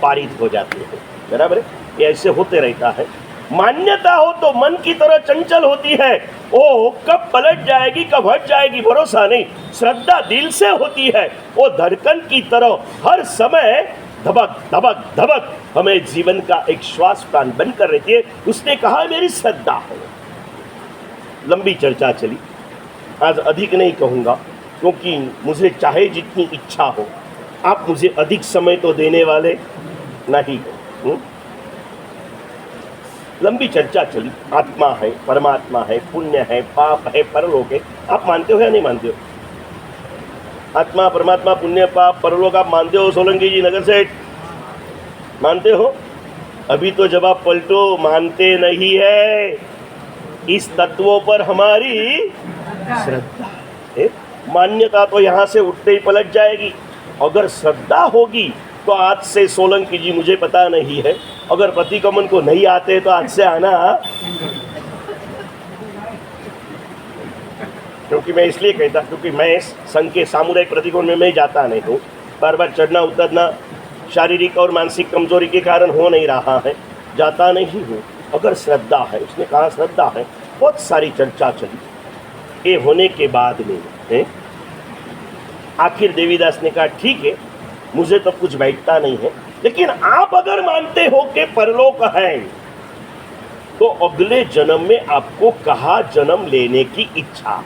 पारित हो जाते हैं। बराबर है, ये ऐसे होते रहता है। मान्यता हो तो मन की तरह चंचल होती है, वो कब पलट जाएगी कब हट जाएगी भरोसा नहीं। श्रद्धा दिल से होती है, वो धड़कन की तरह हर समय धबक धबक धबक हमें जीवन का एक श्वास प्राण बनकर रहती है। उसने कहा मेरी श्रद्धा है। लंबी चर्चा चली, आज अधिक नहीं कहूँगा क्योंकि मुझे चाहे जितनी इच्छा हो, आप मुझे अधिक समय तो देने वाले नहीं हो। लंबी चर्चा चली। आत्मा है, परमात्मा है, पुण्य है, पाप है, परलोक है। आप मानते हो या नहीं मानते हो? आत्मा, परमात्मा, पुण्य, पाप, परलोक आप मानते हो? सोलंकी जी, नगर सेठ, मानते हो? अभी तो जवाब पलटो, मानते नहीं है। इस तत्वों पर हमारी श्रद्धा है। मान्यता तो यहाँ से उठते ही पलट जाएगी। अगर श्रद्धा होगी तो आज से सोलंकी जी मुझे पता नहीं है, अगर प्रतिगमन को नहीं आते तो आज से आना। क्योंकि मैं इसलिए कहता, क्योंकि मैं संघ के सामुदायिक प्रतिगमन में मैं जाता नहीं हूँ। बार बार चढ़ना उतरना शारीरिक और मानसिक कमजोरी के कारण हो नहीं रहा है, जाता नहीं हूँ। अगर श्रद्धा है, उसने कहा श्रद्धा है। बहुत सारी चर्चा चली। ये होने के बाद में आखिर देवीदास ने कहा ठीक है, मुझे तो कुछ बैठता नहीं है। लेकिन आप अगर मानते हो कि परलोक है, तो अगले जन्म में आपको कहाँ जन्म लेने की इच्छा?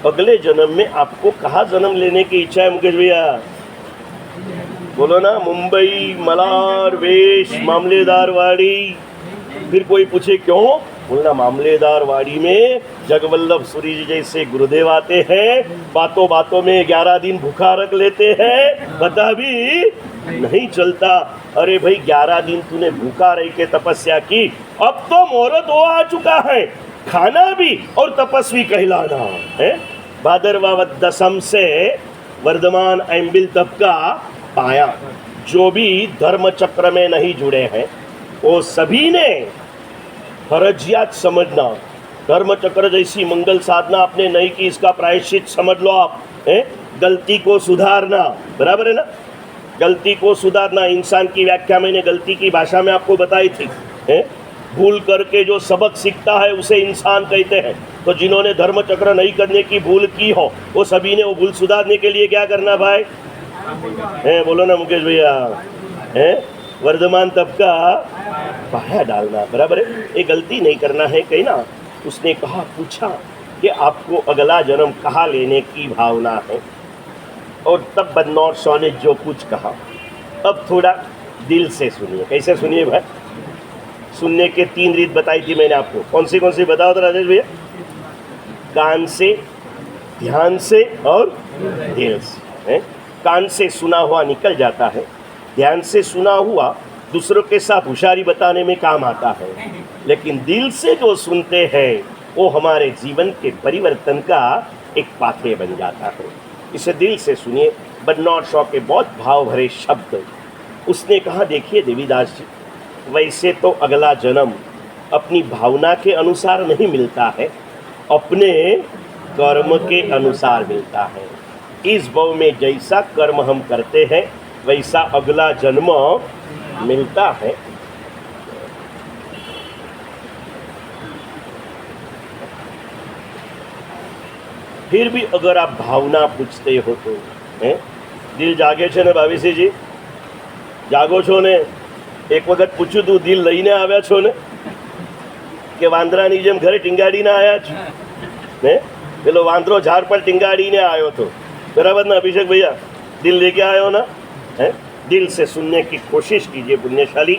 अगले जन्म में आपको कहाँ जन्म लेने की इच्छा है मुकेश भैया? बोलो ना। मुंबई, मलार, वेश, मामलेदार वाड़ी। फिर कोई पूछे क्यों? बोलना मामलेदार वाड़ी में जगवल्लभ सूरी जी जैसे गुरुदेव आते हैं, बातों बातों में 11 दिन भूखा रख लेते हैं, पता भी नहीं चलता। अरे भाई 11 दिन तूने भूखा रह के तपस्या की, अब तो मुहूर्त वो आ चुका है, खाना भी और तपस्वी कहलाना है। भादरवा वद दसम से वर्धमान एम्बिल तबका पाया। जो भी धर्म चक्र में नहीं जुड़े हैं वो सभी ने फर्जियात समझना। धर्म चक्र जैसी मंगल साधना आपने नहीं की, इसका प्रायश्चित समझ लो आप। गलती को सुधारना, बराबर है ना? गलती को सुधारना। इंसान की व्याख्या मैंने गलती की भाषा में आपको बताई थी। भूल करके जो सबक सीखता है उसे इंसान कहते हैं। तो जिन्होंने धर्म चक्र नहीं करने की भूल की हो, वो सभी ने वो भूल सुधारने के लिए क्या करना भाई? बोलो ना मुकेश भैया। वर्धमान तबका पाया डालना, बराबर है। ये गलती नहीं करना है कहीं ना। उसने कहा, पूछा कि आपको अगला जन्म कहाँ लेने की भावना है, और तब बदनौर शॉ ने जो कुछ कहा, अब थोड़ा दिल से सुनिए। कैसे सुनिए भाई? सुनने के 3 रीत बताई थी मैंने आपको। कौन सी बताओ तो राजेश भैया? कान से, ध्यान से और दिल से। कान से सुना हुआ निकल जाता है, ध्यान से सुना हुआ दूसरों के साथ होशियारी बताने में काम आता है, लेकिन दिल से जो सुनते हैं वो हमारे जीवन के परिवर्तन का एक पाथवे बन जाता है। इसे दिल से सुनिए। बर्नार्ड शॉ के बहुत भाव भरे शब्द। उसने कहा, देखिए देवीदास जी, वैसे तो अगला जन्म अपनी भावना के अनुसार नहीं मिलता है, अपने कर्म के अनुसार मिलता है। इस भव में जैसा कर्म हम करते हैं वैसा अगला जन्म मिलता है। फिर भी अगर आप भावना पूछते हो तो दिल जागे छे ने भाविसी जी? जागो छो ने? एक वखत पूछ्યું તું, દિલ લઈને આવ્યા છો ને કે વાંદરાની જેમ ઘરે ટીંગાડીને આવ્યા છો? ને પેલો વાંદરો ઝાડ પર ટીંગાડીને આવ્યો હતો, बराबर ना अभिषेक भैया? दिल लेके आए हो ना? दिल से सुनने की कोशिश कीजिए पुण्यशाली।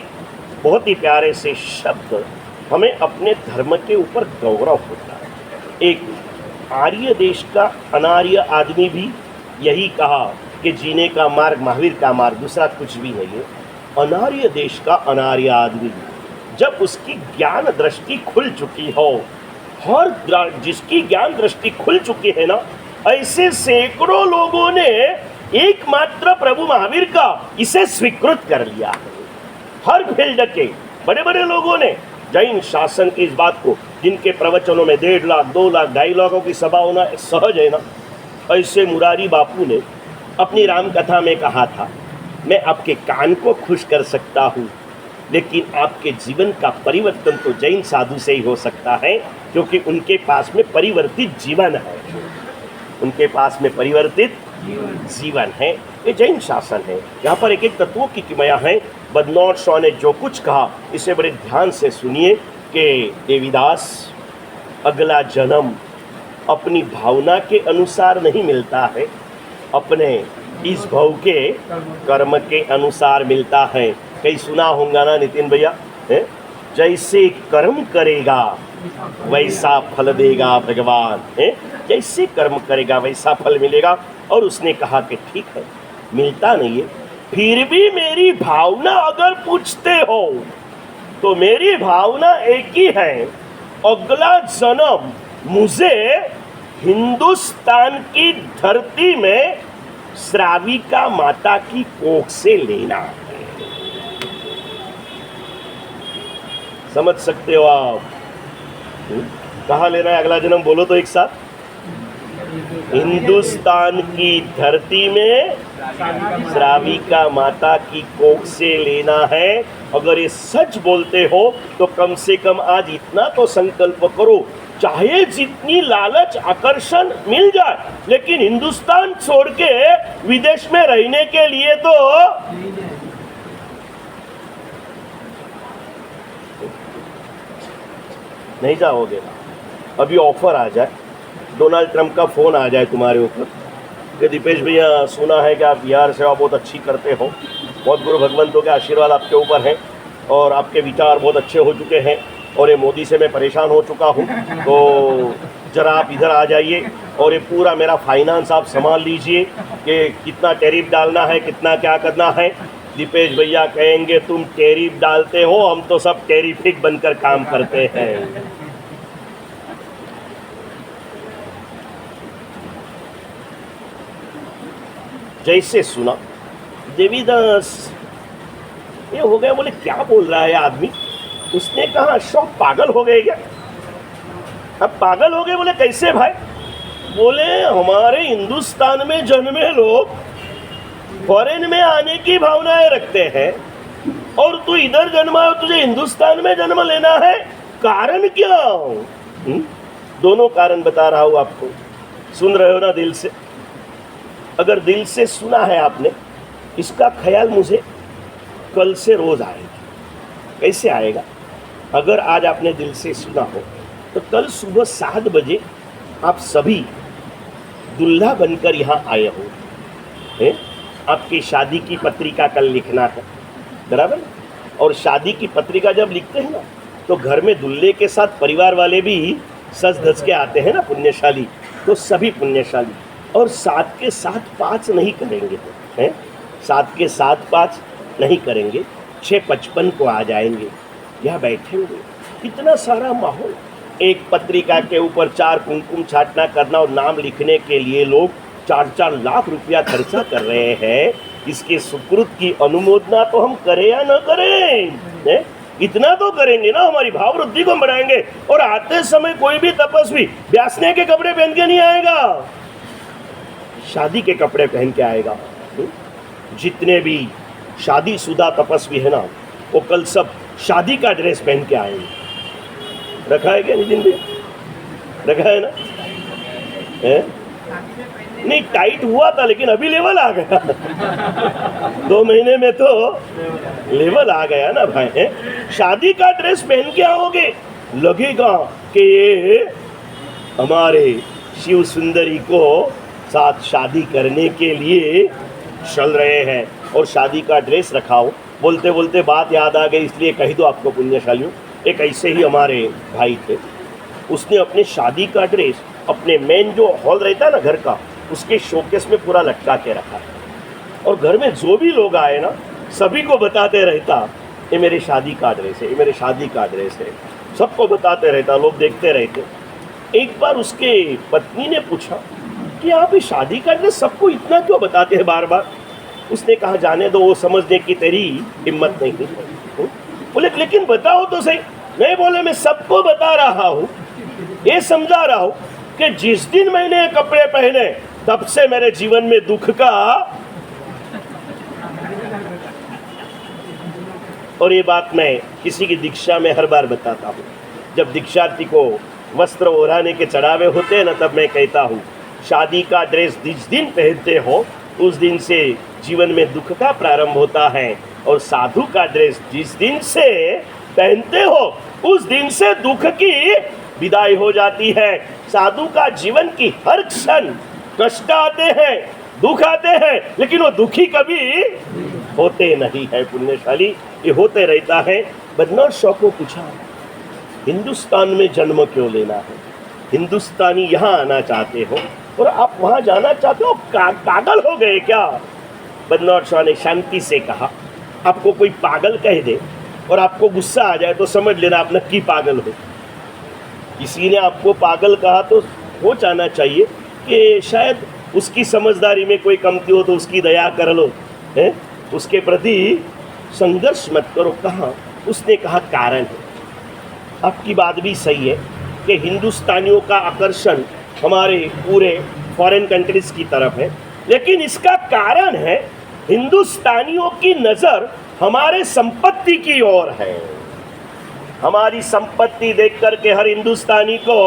बहुत ही प्यारे से शब्द। हमें अपने धर्म के ऊपर गौरव होता है। एक आर्य देश का अनार्य आदमी भी यही कहा कि जीने का मार्ग महावीर का मार्ग, दूसरा कुछ भी नहीं है। अनार्य देश का अनार्य आदमी जब उसकी ज्ञान दृष्टि खुल चुकी हो, जिसकी ज्ञान दृष्टि खुल चुकी है ना, ऐसे सैकड़ों लोगों ने एकमात्र प्रभु महावीर का इसे स्वीकृत कर लिया। हर फील्ड के बड़े बड़े लोगों ने जैन शासन की इस बात को, जिनके प्रवचनों में 1.5 लाख 2 लाख 2.5 लाखों की सभा होना सहज है ना, ऐसे मुरारी बापू ने अपनी राम कथा में कहा था, मैं आपके कान को खुश कर सकता हूँ, लेकिन आपके जीवन का परिवर्तन तो जैन साधु से ही हो सकता है, क्योंकि उनके पास में परिवर्तित जीवन है। उनके पास में परिवर्तित जीवन है। ये जैन शासन है। यहाँ पर एक एक तत्वों की किमया है। बर्नार्ड शॉ ने जो कुछ कहा इसे बड़े ध्यान से सुनिए कि देवीदास, अगला जन्म अपनी भावना के अनुसार नहीं मिलता है, अपने इस भव के कर्म के अनुसार मिलता है। कहीं सुना होगा ना नितिन भैया, जैसे कर्म करेगा वैसा फल देगा भगवान। जैसे कर्म करेगा वैसा फल मिलेगा। और उसने कहा कि ठीक है, मिलता नहीं है, फिर भी मेरी भावना अगर पूछते हो तो मेरी भावना एक ही है, अगला जन्म मुझे हिंदुस्तान की धरती में श्राविका माता की कोख से लेना है। समझ सकते हो आप? कहाँ लेना है अगला जन्म? बोलो तो एक साथ। हिंदुस्तान की धरती में श्राविका माता की कोख से लेना है। अगर ये सच बोलते हो तो कम से कम आज इतना तो संकल्प करो, चाहे जितनी लालच आकर्षण मिल जाए, लेकिन हिंदुस्तान छोड़ के विदेश में रहने के लिए तो नहीं जाओगे। अभी ऑफर आ जाए, डोनाल्ड ट्रंप का फोन आ जाए तुम्हारे ऊपर कि दीपेश भैया सुना है कि आप बिहार सेवा बहुत अच्छी करते हो, बहुत गुरु भगवंतों के आशीर्वाद आपके ऊपर हैं और आपके विचार बहुत अच्छे हो चुके हैं और ये मोदी से मैं परेशान हो चुका हूँ, तो ज़रा आप इधर आ जाइए और ये पूरा मेरा फाइनेंस आप संभाल लीजिए कि कितना टैरिफ डालना है, कितना क्या करना है। दीपेश भैया कहेंगे तुम टैरिफ डालते हो, हम तो सब टैरिफिक बनकर काम करते हैं। जैसे सुना देवीदास ये हो गया, बोले क्या बोल रहा है आदमी। उसने कहा अशोक पागल हो गए क्या? अब पागल हो गए, बोले कैसे भाई? बोले हमारे हिंदुस्तान में जन्मे लोग फॉरेन में आने की भावनाएं रखते हैं और तू इधर जन्मा, तुझे हिंदुस्तान में जन्म लेना है, कारण क्या? दोनों कारण बता रहा हूं आपको, सुन रहे हो ना दिल से? अगर दिल से सुना है आपने, इसका ख्याल मुझे कल से रोज आएगा। कैसे आएगा? अगर आज आपने दिल से सुना हो तो कल सुबह 7 बजे आप सभी दुल्हा बनकर यहाँ आए हो। आपकी शादी की पत्रिका कल लिखना है, बराबर? और शादी की पत्रिका जब लिखते हैं ना, तो घर में दुल्हे के साथ परिवार वाले भी सज धज के आते हैं ना, पुण्यशाली। तो सभी पुण्यशाली, और 7 के 7 5 नहीं करेंगे, हैं? 7 के 7 5 नहीं करेंगे, 6:55 को आ जाएंगे, यहाँ बैठेंगे। कितना सारा माहौल, एक पत्रिका के ऊपर 4 कुमकुम छाटना करना और नाम लिखने के लिए लोग 4-4 लाख रुपया खर्चा कर रहे हैं। इसके सुकृत की अनुमोदना तो हम करें या न करें, हैं? इतना तो करेंगे ना, हमारी भाव वृद्धि को बढ़ाएंगे। और आते समय कोई भी तपस्वी ब्यासने के कपड़े पहन के नहीं आएगा, शादी के कपड़े पहन के आएगा। जितने भी शादीशुदा तपस्वी है ना, वो कल सब शादी का ड्रेस पहन के आएंगे। रखा है क्या नितिन भाई? रखा है ना? नहीं, टाइट हुआ था लेकिन अभी लेवल आ गया। 2 महीने में तो लेवल आ गया ना भाई। शादी का ड्रेस पहन के आओगे, लगेगा कि ये हमारे शिव सुंदरी को साथ शादी करने के लिए चल रहे हैं। और शादी का ड्रेस रखाओ। बोलते बोलते बात याद आ गई, इसलिए कही दो आपको पुण्यशालियों। एक ऐसे ही हमारे भाई थे, उसने अपने शादी का ड्रेस अपने मेन जो हॉल रहता है ना घर का, उसके शोकेस में पूरा लटका के रखा। और घर में जो भी लोग आए ना, सभी को बताते रहता, ये मेरी शादी का ड्रेस है, ये मेरी शादी का ड्रेस है। सबको बताते रहता, लोग देखते रहते। एक बार उसके पत्नी ने पूछा कि आप ये शादी का ड्रेस सबको इतना क्यों बताते हैं बार बार? उसने कहा जाने दो, वो समझने की तेरी हिम्मत नहीं है। बोले लेकिन बताओ तो सही। नहीं, बोले मैं सबको बता रहा हूँ, ये समझा रहा हूँ कि जिस दिन मैंने ये कपड़े पहने तब से मेरे जीवन में दुख का, और ये बात मैं किसी की दीक्षा में हर बार बताता हूँ। जब दीक्षार्थी को वस्त्र ओढ़ाने के चढ़ावे होते हैं ना, तब मैं कहता हूँ शादी का ड्रेस जिस दिन पहनते हो उस दिन से जीवन में दुख का प्रारंभ होता है, और साधु का ड्रेस जिस दिन से पहनते हो उस दिन से दुख की विदाई हो जाती है। साधु का जीवन की हर क्षण कष्ट आते हैं, दुख आते हैं, लेकिन वो दुखी कभी होते नहीं है। पुण्यशाली ये होते रहता है। बदनौर शौक को पूछा, हिंदुस्तान में जन्म क्यों लेना है? हिंदुस्तानी यहाँ आना चाहते हो और आप वहाँ जाना चाहते हो, पागल हो गए क्या? बदनौर शाह ने शांति से कहा, आपको कोई पागल कह दे और आपको गुस्सा आ जाए तो समझ लेना आप नक्की पागल हो। किसी ने आपको पागल कहा तो हो जाना चाहिए कि शायद उसकी समझदारी में कोई कमती हो, तो उसकी दया कर लो, हैं? उसके प्रति संघर्ष मत करो। कहा? उसने कहा कारण है। आपकी बात भी सही है कि हिंदुस्तानियों का आकर्षण हमारे पूरे फॉरेन कंट्रीज की तरफ है, लेकिन इसका कारण है हिंदुस्तानियों की नज़र हमारे संपत्ति की ओर है। हमारी संपत्ति देख करके हर हिंदुस्तानी को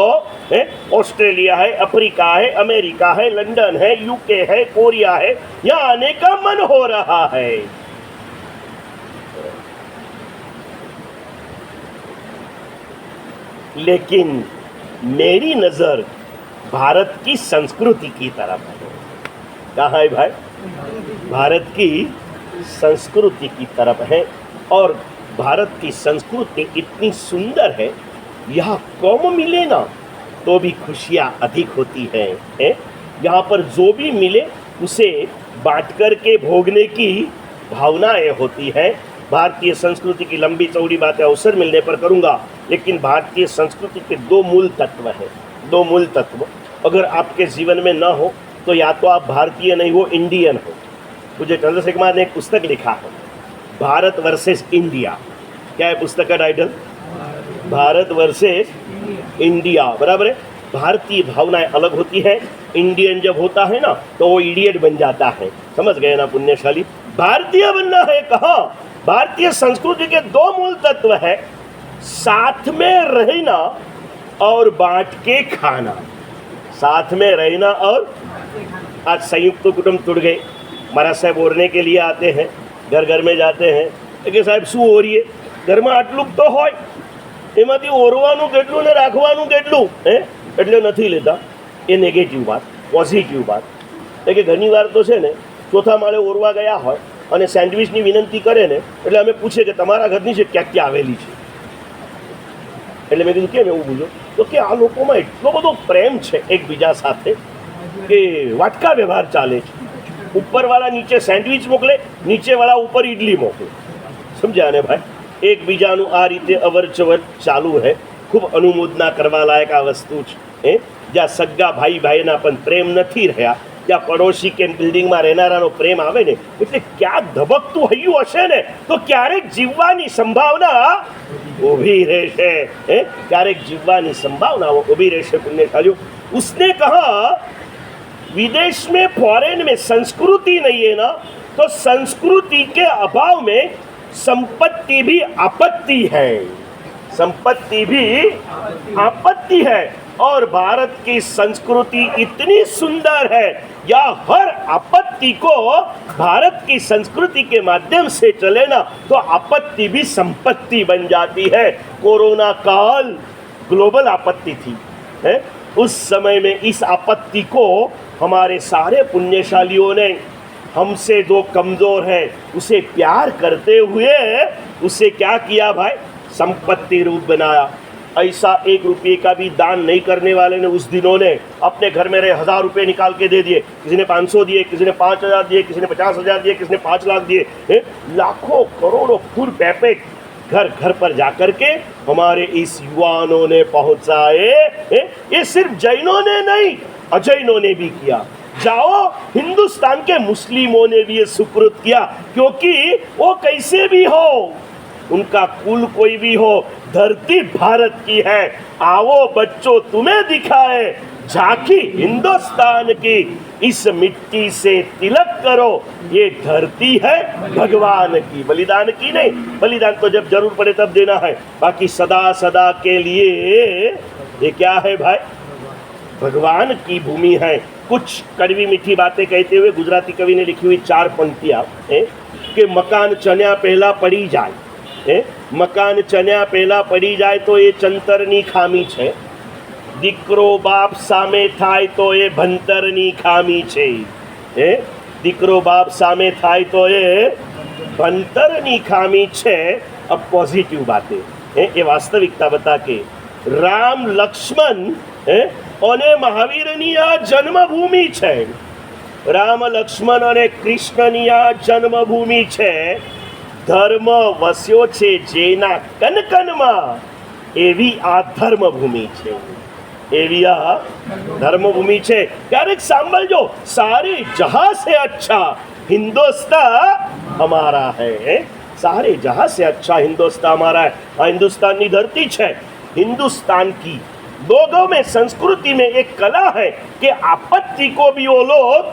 ऑस्ट्रेलिया है, अफ्रीका है, अमेरिका है, लंदन है, यूके है, कोरिया है, यहाँ आने का मन हो रहा है। लेकिन मेरी नजर भारत की संस्कृति की तरफ है। कहाँ है भाई? भारत की संस्कृति की तरफ है। और भारत की संस्कृति इतनी सुंदर है, यहाँ कौम मिले ना तो भी खुशियाँ अधिक होती हैं। यहाँ पर जो भी मिले उसे बांट कर के भोगने की भावनाएं होती हैं। भारतीय संस्कृति की लंबी चौड़ी बातें अवसर मिलने पर करूँगा, लेकिन भारतीय संस्कृति के दो मूल तत्व हैं। दो मूल तत्व अगर आपके जीवन में न हो तो या तो आप भारतीय नहीं हो, इंडियन हो। मुझे चंद्रशेखर कुमार ने एक पुस्तक लिखा है, भारत वर्सेस इंडिया। क्या है पुस्तक का टाइटल? Bharat versus India. बराबर है। भारतीय भावनाएं अलग होती है, इंडियन जब होता है ना तो वो इडियट बन जाता है। समझ गए ना पुण्यशाली? भारतीय बनना है कहाँ? भारतीय संस्कृति के दो मूल तत्व है, साथ में रहना और बांट के खाना। साथ में रहना और आज संयुक्त कुटुंब टूट गए। महाराज साहब ओरने के लिए आते हैं, घर घर में जाते हैं કે સાહેબ શું ઓરીએ? ઘરમાં આટલું તો હોય, એમાંથી ઓરવાનું કેટલું ને રાખવાનું કેટલું એટલે નથી લેતા। એ નેગેટિવ વાત। પોઝિટિવ વાત એ કે ઘણી વાર તો છે ને ચોથા માળે ઓરવા ગયા હોય અને સેન્ડવિચની વિનંતી કરે ને એટલે અમે પૂછીએ કે તમારા ઘરની છે ક્યાં ક્યાં આવેલી છે? એટલે મેં કીધું કેમ એવું પૂછ્યું? તો કે આ લોકોમાં એટલો બધો પ્રેમ છે એકબીજા સાથે કે વાટકા વ્યવહાર ચાલે છે। ઉપરવાળા નીચે સેન્ડવિચ મોકલે, નીચેવાળા ઉપર ઇડલી મોકલે। સમજ્યા ને ભાઈ? એકબીજાનું આ રીતે અવરજવર ચાલુ है। ખૂબ અનુમોદના કરવા લાયક આ વસ્તુ છે। જ્યાં સગા ભાઈ ભાઈના પણ પ્રેમ નથી રહ્યા, ત્યાં પડોશી કે બિલ્ડિંગમાં રહેનારાનો પ્રેમ આવે ને એટલે ક્યાં ધબકતું હૈયું હશે ને તો ક્યારેક જીવવાની સંભાવના ઊભી રહેશે। ક્યારેક જીવવાની સંભાવના ઊભી રહેશે। પુણ્યશાલીઓ, उसने कहा विदेश में, फॉरेन में संस्कृति नहीं है ना तो संस्कृति के अभाव में संपत्ति भी आपत्ति है। संपत्ति भी आपत्ति है। और भारत की संस्कृति इतनी सुंदर है, या हर आपत्ति को भारत की संस्कृति के माध्यम से चले ना तो आपत्ति भी संपत्ति बन जाती है। कोरोना काल ग्लोबल आपत्ति थी, है? उस समय में इस आपत्ति को हमारे सारे पुण्यशालियों ने, हमसे जो कमज़ोर है उसे प्यार करते हुए उसे क्या किया भाई? संपत्ति रूप बनाया। ऐसा 1 रुपये का भी दान नहीं करने वाले ने उस दिनों ने अपने घर में रहे 1000 रुपये निकाल के दे दिए। किसी ने 500 दिए, किसी ने 5000 दिए, किसी ने 50,000 दिए, किसी ने 5 लाख दिए। लाखों करोड़ों फुल पैकेट घर घर पर जाकर के हमारे इस युवाओं ने पहुंचाए। ये सिर्फ जैनों ने नहीं, अजैनों ने भी किया। जाओ, हिंदुस्तान के मुस्लिमों ने भी ये सुकृत किया, क्योंकि वो कैसे भी हो, उनका कुल कोई भी हो, धरती भारत की है। आओ बच्चों, तुम्हें दिखाए झांकी हिंदुस्तान की, इस मिट्टी से तिलक करो, ये धरती है भगवान की। बलिदान की नहीं, बलिदान तो जब जरूर पड़े तब देना है, बाकी सदा सदा के लिए ये क्या है भाई? भगवान की भूमि है। कुछ कड़वी मीठी बातें कहते हुए गुजराती कवि ने लिखी हुई 4 पंक्तियाँ कि मकान चन्या पहला पड़ी जाए, मकान चन्या पहला पड़ी जाए तो ये चंतरनी खामी छे, દીકરો બાપ સામે થાય તો એ ભણતરની ખામી છે। દીકરો બાપ સામે થાય તો એ ભણતરની ખામી છે। अब पॉजिटिव बातें ये वास्तविकता बता के राम लक्ष्मण અને મહાવીરની આ જન્મભૂમિ છે। રામ લક્ષ્મણ અને કૃષ્ણની આ જન્મભૂમિ છે। ધર્મ વસ્યો છે જેના કનકનમાં, એવી આ ધર્મભૂમિ છે। એવી આ ધર્મભૂમિ છે। ક્યારેક સાંભળજો, સારે જહાં से अच्छा हिंदुस्तान हमारा है। सारे जहां से अच्छा हिंदुस्तान हमारा है। हाँ, हिंदुस्तान की धरती है। हिंदुस्तान की लोगों में, संस्कृति में एक कला है कि आपत्ति को भी वो लोग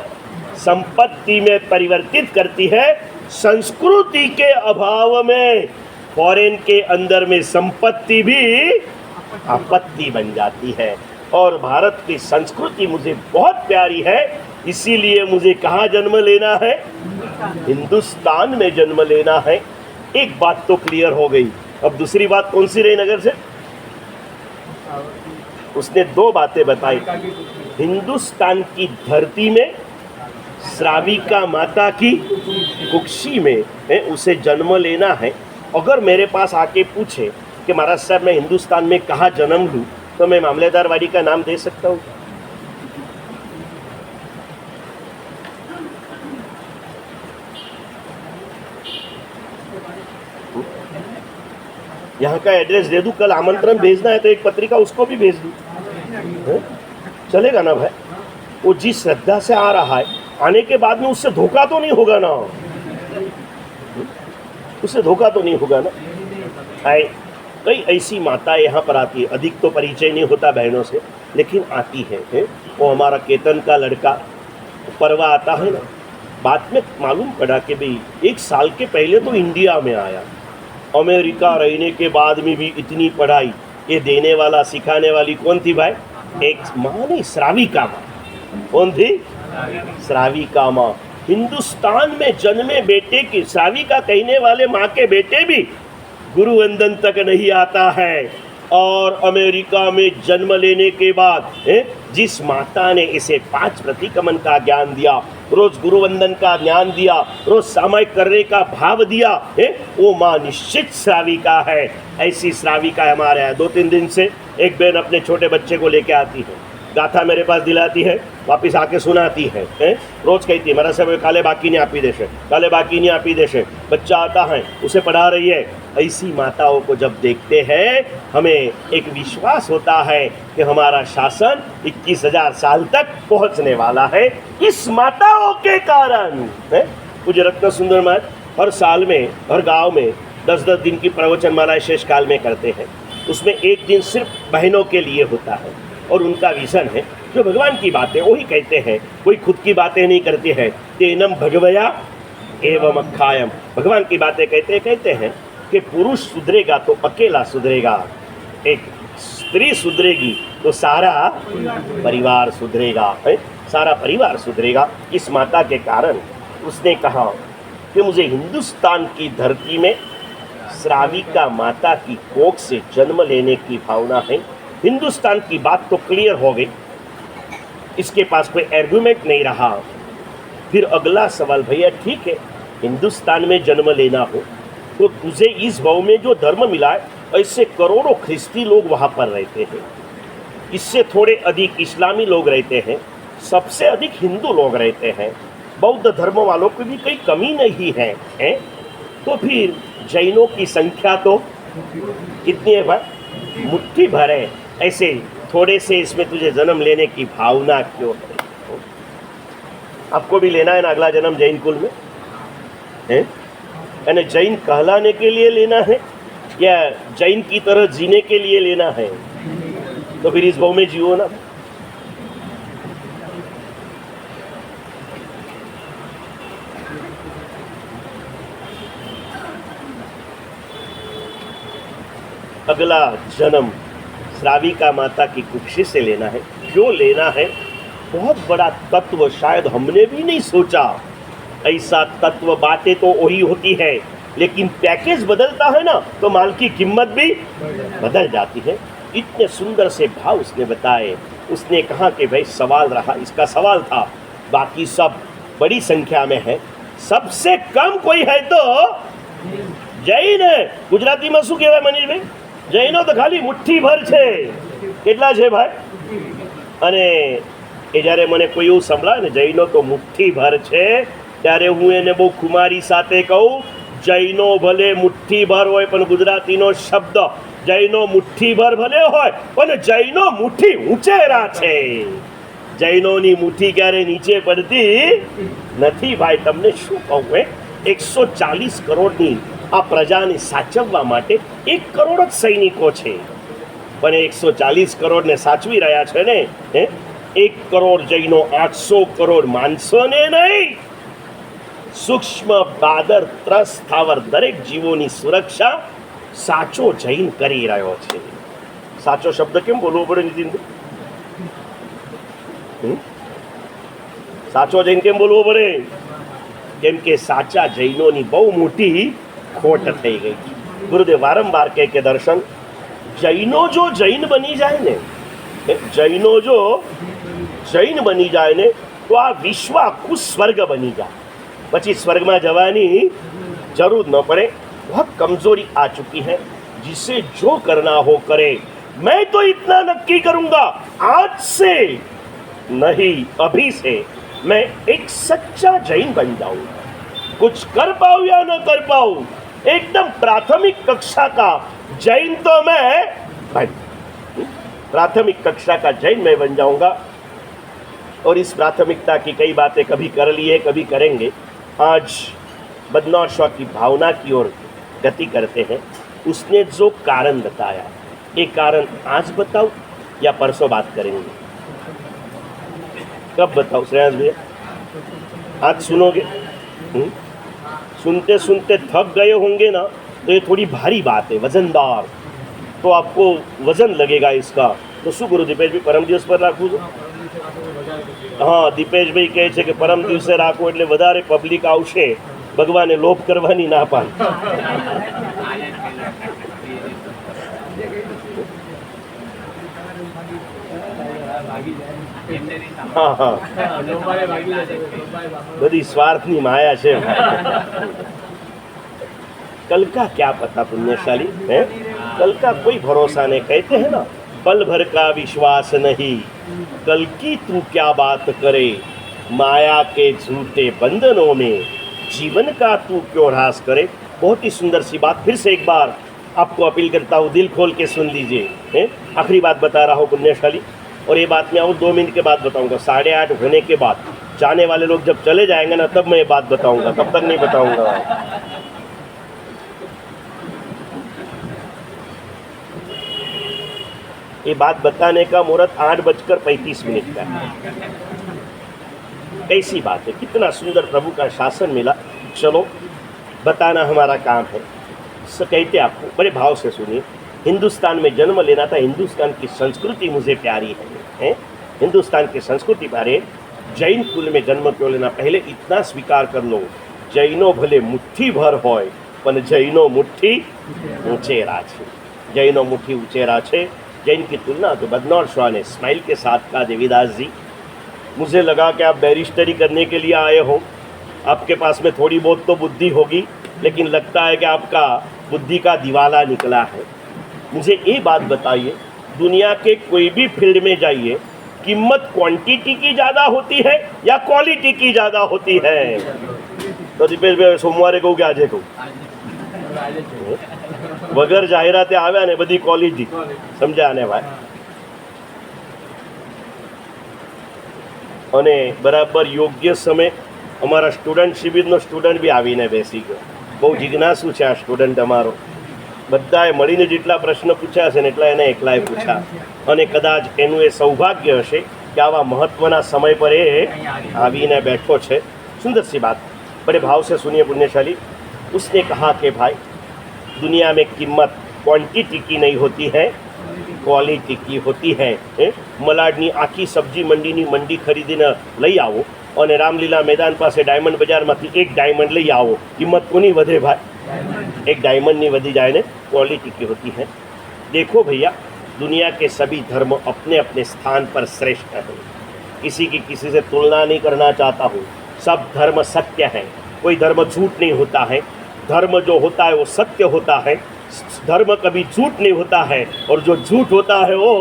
संपत्ति में परिवर्तित करती है। संस्कृति के अभाव में फॉरेन के अंदर में संपत्ति भी आपत्ति बन जाती है। और भारत की संस्कृति मुझे बहुत प्यारी है, इसीलिए मुझे कहाँ जन्म लेना है? हिंदुस्तान में जन्म लेना है। एक बात तो क्लियर हो गई। अब दूसरी बात कौन सी रही नगर से? उसने दो बातें बताई। हिंदुस्तान की धरती में, श्राविका माता की कुक्षी में उसे जन्म लेना है। अगर मेरे पास आके पूछे कि महाराज साहब मैं हिंदुस्तान में कहाँ जन्म लूँ, तो मैं मामलेदार वाड़ी का नाम दे सकता हूँ? यहाँ का एड्रेस दे दूं, कल आमंत्रण भेजना है तो एक पत्रिका उसको भी भेज दूं, चलेगा ना भाई? वो जिस श्रद्धा से आ रहा है, आने के बाद में उससे धोखा तो नहीं होगा ना? उससे धोखा तो नहीं होगा ना? कई ऐसी माताएं यहाँ पर आती है, अधिक तो परिचय नहीं होता बहनों से, लेकिन आती है। वो हमारा केतन का लड़का परवा आता है ना, बाद में मालूम पड़ा कि भाई 1 साल के पहले तो इंडिया में आया, अमेरिका रहने के बाद में भी इतनी पढ़ाई। ये देने वाला सिखाने वाली कौन थी भाई? एक माँ नहीं, श्राविका माँ। कौन थी? श्राविका माँ। हिंदुस्तान में जन्मे बेटे की, श्राविका कहने वाले माँ के बेटे भी गुरुवंदन तक नहीं आता है। और अमेरिका में जन्म लेने के बाद जिस माता ने इसे 5 प्रतिक्रमण का ज्ञान दिया, रोज गुरुवंदन का ज्ञान दिया, रोज सामायिक करने का भाव दिया, वो माँ निश्चित श्राविका है। ऐसी श्राविका हमारे यहाँ 2-3 दिन से एक बहन अपने छोटे बच्चे को लेके आती है, गाथा मेरे पास दिलाती है, वापस आके सुनाती है, रोज कहती है महाराज साहब काले बाकी नहीं आपी देशे, काले बाकी नहीं आपी देशे। बच्चा आता है, उसे पढ़ा रही है। ऐसी माताओं को जब देखते हैं, हमें एक विश्वास होता है कि हमारा शासन 21,000 साल तक पहुंचने वाला है इस माताओं के कारण। मुझे रत्न सुंदर महाराज हर साल में, हर गाँव में 10-10 दिन की प्रवचन माला शेष काल में करते हैं। उसमें एक दिन सिर्फ बहनों के लिए होता है और उनका विजन है जो भगवान की बातें वही कहते हैं, कोई खुद की बातें नहीं करती है। तेनम भगवया एवं अखायम, भगवान की बातें कहते हैं कि पुरुष सुधरेगा तो अकेला सुधरेगा, एक स्त्री सुधरेगी तो सारा परिवार सुधरेगा, सारा परिवार सुधरेगा। इस माता के कारण उसने कहा कि मुझे हिंदुस्तान की धरती में श्राविका माता की कोख से जन्म लेने की भावना है। हिंदुस्तान की बात तो क्लियर हो गई, इसके पास कोई आर्गुमेंट नहीं रहा। फिर अगला सवाल, भैया ठीक है हिंदुस्तान में जन्म लेना हो तो तुझे इस भाव में जो धर्म मिला है, ऐसे करोड़ों ख्रिस्ती लोग वहाँ पर रहते हैं, इससे थोड़े अधिक इस्लामी लोग रहते हैं, सबसे अधिक हिंदू लोग रहते हैं, बौद्ध धर्म वालों की भी कोई कमी नहीं है, तो फिर जैनों की संख्या तो कितनी है भाई? मुट्ठी भर है। ऐसे थोड़े से इसमें तुझे जन्म लेने की भावना क्यों है? आपको भी लेना है ना अगला जन्म जैन कुल में, यानी जैन कहलाने के लिए लेना है या जैन की तरह जीने के लिए लेना है? तो फिर इस भाव में जियो ना। अगला जन्म श्राविका माता की कुक्षी से लेना है। क्यों लेना है? बहुत बड़ा तत्व शायद हमने भी नहीं सोचा। ऐसा तत्व बातें तो वही होती है, लेकिन पैकेज बदलता है ना तो माल की कीमत भी बदल जाती है। इतने सुंदर से भाव उसने बताए। उसने कहा कि भाई सवाल रहा, इसका सवाल था, बाकी सब बड़ी संख्या में है, सबसे कम कोई है तो जैन है। गुजराती में શું કહેવાય મનીષભાઈ? જૈનો તો ખાલી મુઠ્ઠી ભર છે। કેટલા છે ભાઈ? અને એ જ્યારે મને કોઈ એવું સંભળાય ને જૈનો તો મુઠ્ઠી ભર છે, ત્યારે હું એને બહુ ખુમારી સાથે કહું, જૈનો ભલે મુઠ્ઠી ભર હોય પણ ગુજરાતીનો શબ્દ જૈનો મુઠ્ઠી ભર ભલે હોય પણ જૈનો મુઠ્ઠી ઊંચેરા છે। જૈનોની મુઠ્ઠી ક્યારે નીચે પડતી નથી ભાઈ। તમને શું કહું, 140 કરોડની આ પ્રજાને સાચવવા માટે 1 કરોડ જ સૈનિકો છે, પણ 140 કરોડને સાચવી રહ્યા છે ને। 1 કરોડ જૈનો 800 કરોડ માણસોને નહીં, સૂક્ષ્મ બાદર ત્રસ સ્થાવર દરેક જીવોની સુરક્ષા સાચો જૈન કરી રહ્યો છે. સાચો શબ્દ કેમ બોલવો પડે નીતિનભાઈ? સાચો જૈન કેમ બોલવો પડે? કેમ કે સાચા જૈનોની બહુ મોટી ખોટ થઈ ગઈ. ગુરુદેવ વારંવાર કહે કે દર્શન, જૈનો જો જૈન બની જાય ને, જૈનો જો જૈન બની જાય ને તો આ વિશ્વ આખું સ્વર્ગ બની જાય. પછી સ્वर्गમાં જવાની जरूर न पड़े. बहुत कमजोरी आ चुकी है. जिसे जो करना हो करे. मैं तो इतना नक्की करूंगा आज से नहीं, अभी से मैं एक सच्चा जैन बन जाऊंगा. कुछ कर पाऊं या न कर पाऊं, एकदम प्राथमिक कक्षा का जैन तो मैं प्राथमिक कक्षा का जैन मैं बन जाऊंगा. और इस प्राथमिकता की कई बातें कभी कर लिए कभी करेंगे. आज बदनौर की भावना की ओर गति करते हैं. उसने जो कारण बताया, ये कारण आज बताओ या परसों बात करेंगे? कब बताओ श्रेयांश भैया? आज सुनोगे? सुनते सुनते थक गए होंगे ना, तो ये थोड़ी भारी बात है, वजनदार, तो आपको वजन लगेगा इसका. तो શું કરું દીપેશભાઈ, પરમ દિવસ પર રાખવું છે? હા, દીપેશભાઈ કહે છે કે પરમ દિવસે રાખો એટલે વધારે પબ્લિક આવશે. ભગવાને લોભ કરવાની ના પાડે. હા હા, બધી સ્વાર્થની માયા છે. कल का क्या पता पुण्यशाली है, कल का कोई भरोसा नहीं. कहते हैं ना, पल भर का विश्वास नहीं, कल की तू क्या बात करे. माया के झूठे बंधनों में जीवन का तू क्यों ह्रास करे. बहुत ही सुंदर सी बात. फिर से एक बार आपको अपील करता हूँ, दिल खोल के सुन लीजिए. आखिरी बात बता रहा हूँ पुण्यशाली, और ये बात मैं और 2 मिनट के बाद बताऊंगा. 8:30 होने के बाद जाने वाले लोग जब चले जाएंगे ना, तब मैं ये बात बताऊंगा, तब तक नहीं बताऊंगा. ये बात बताने का मुहूर्त 8:35 का है. कैसी बात है, कितना सुंदर प्रभु का शासन मिला. चलो बताना हमारा काम है. कहते आपको बड़े भाव से सुनिए. हिंदुस्तान में जन्म लेना था, हिंदुस्तान की संस्कृति मुझे प्यारी है. हिंदुस्तान की संस्कृति प्यारे. जैन कुल में जन्म क्यों लेना, पहले इतना स्वीकार कर लो, जैनो भले मुट्ठी भर होय पण जैनो मुट्ठी ऊंचेरा छे. जैनो मुट्ठी ऊंचेरा छे. जैन की तुलना तो बदनौर शाह ने स्माइल के साथ कहा. देवीदास जी, मुझे लगा कि आप बैरिस्टरी करने के लिए आए हो, आपके पास में थोड़ी बहुत तो बुद्धि होगी, लेकिन लगता है कि आपका बुद्धि का दिवाला निकला है. मुझे ये बात बताइए, दुनिया के कोई भी फील्ड में जाइए, कीमत क्वांटिटी की ज़्यादा होती है या क्वालिटी की ज़्यादा होती है? तो दीपेश भाई सोमवारे कहूँ कि आजे कहूँ? वगर जाहिराते આવ્યા ને બધી ક્વોલિટી સમજ્યા ને ભાઈ. અને બરાબર યોગ્ય સમય અમારા સ્ટુડન્ટ શિબિરનો સ્ટુડન્ટ બી આવીને બેસી ગયો. બહુ જિજ્ઞાસુ છે આ સ્ટુડન્ટ અમારો. બધાએ મળીને જેટલા પ્રશ્ન પૂછ્યા છે ને એટલા એને એકલાએ પૂછ્યા. અને કદાચ એનું એ સૌભાગ્ય હશે કે આવા મહત્વના સમય પર એ આવીને બેઠો છે. સુંદર सी बात. बड़े भाव से सुनिए पुण्यशाली. उसने कहा कि भाई, दुनिया में कीमत क्वांटिटी की नहीं होती है, क्वालिटी की होती है. મલાડની આખી સબ્જી મંડીની મંડી ખરીદીને લઈ આવો અને રામલીલા मैदान પાસે ડાયમંડ બજારમાંથી એક ડાયમંડ લઈ આવો, કિંમત કોની વધે ભાઈ? एक डायमंड नहीं वधी जाए ने, क्वालिटी की होती है. देखो भैया, दुनिया के सभी धर्म अपने अपने स्थान पर श्रेष्ठ हैं. किसी की किसी से तुलना नहीं करना चाहता हूँ. सब धर्म सत्य है, कोई धर्म झूठ नहीं होता है. धर्म जो होता है वो सत्य होता है. धर्म कभी झूठ नहीं होता है, और जो झूठ होता है वो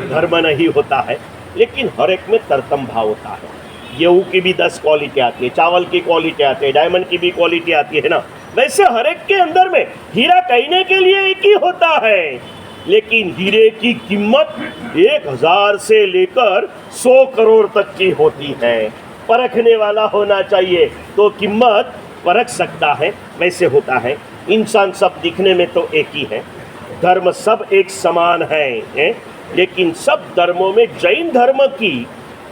धर्म नहीं होता है. लेकिन हर एक में तरतम भाव होता है. गेहूँ की भी 10 क्वालिटी आती है, चावल की क्वालिटी आती है, डायमंड की भी क्वालिटी आती है ना. वैसे हर एक के अंदर में हीरा कहने के लिए एक ही होता है, लेकिन हीरे की कीमत 1000 से लेकर 100 करोड़ तक की होती है. परखने वाला होना चाहिए तो कीमत परख सकता है. वैसे होता है. इंसान सब दिखने में तो एक ही है, धर्म सब एक समान है, लेकिन सब धर्मों में जैन धर्म की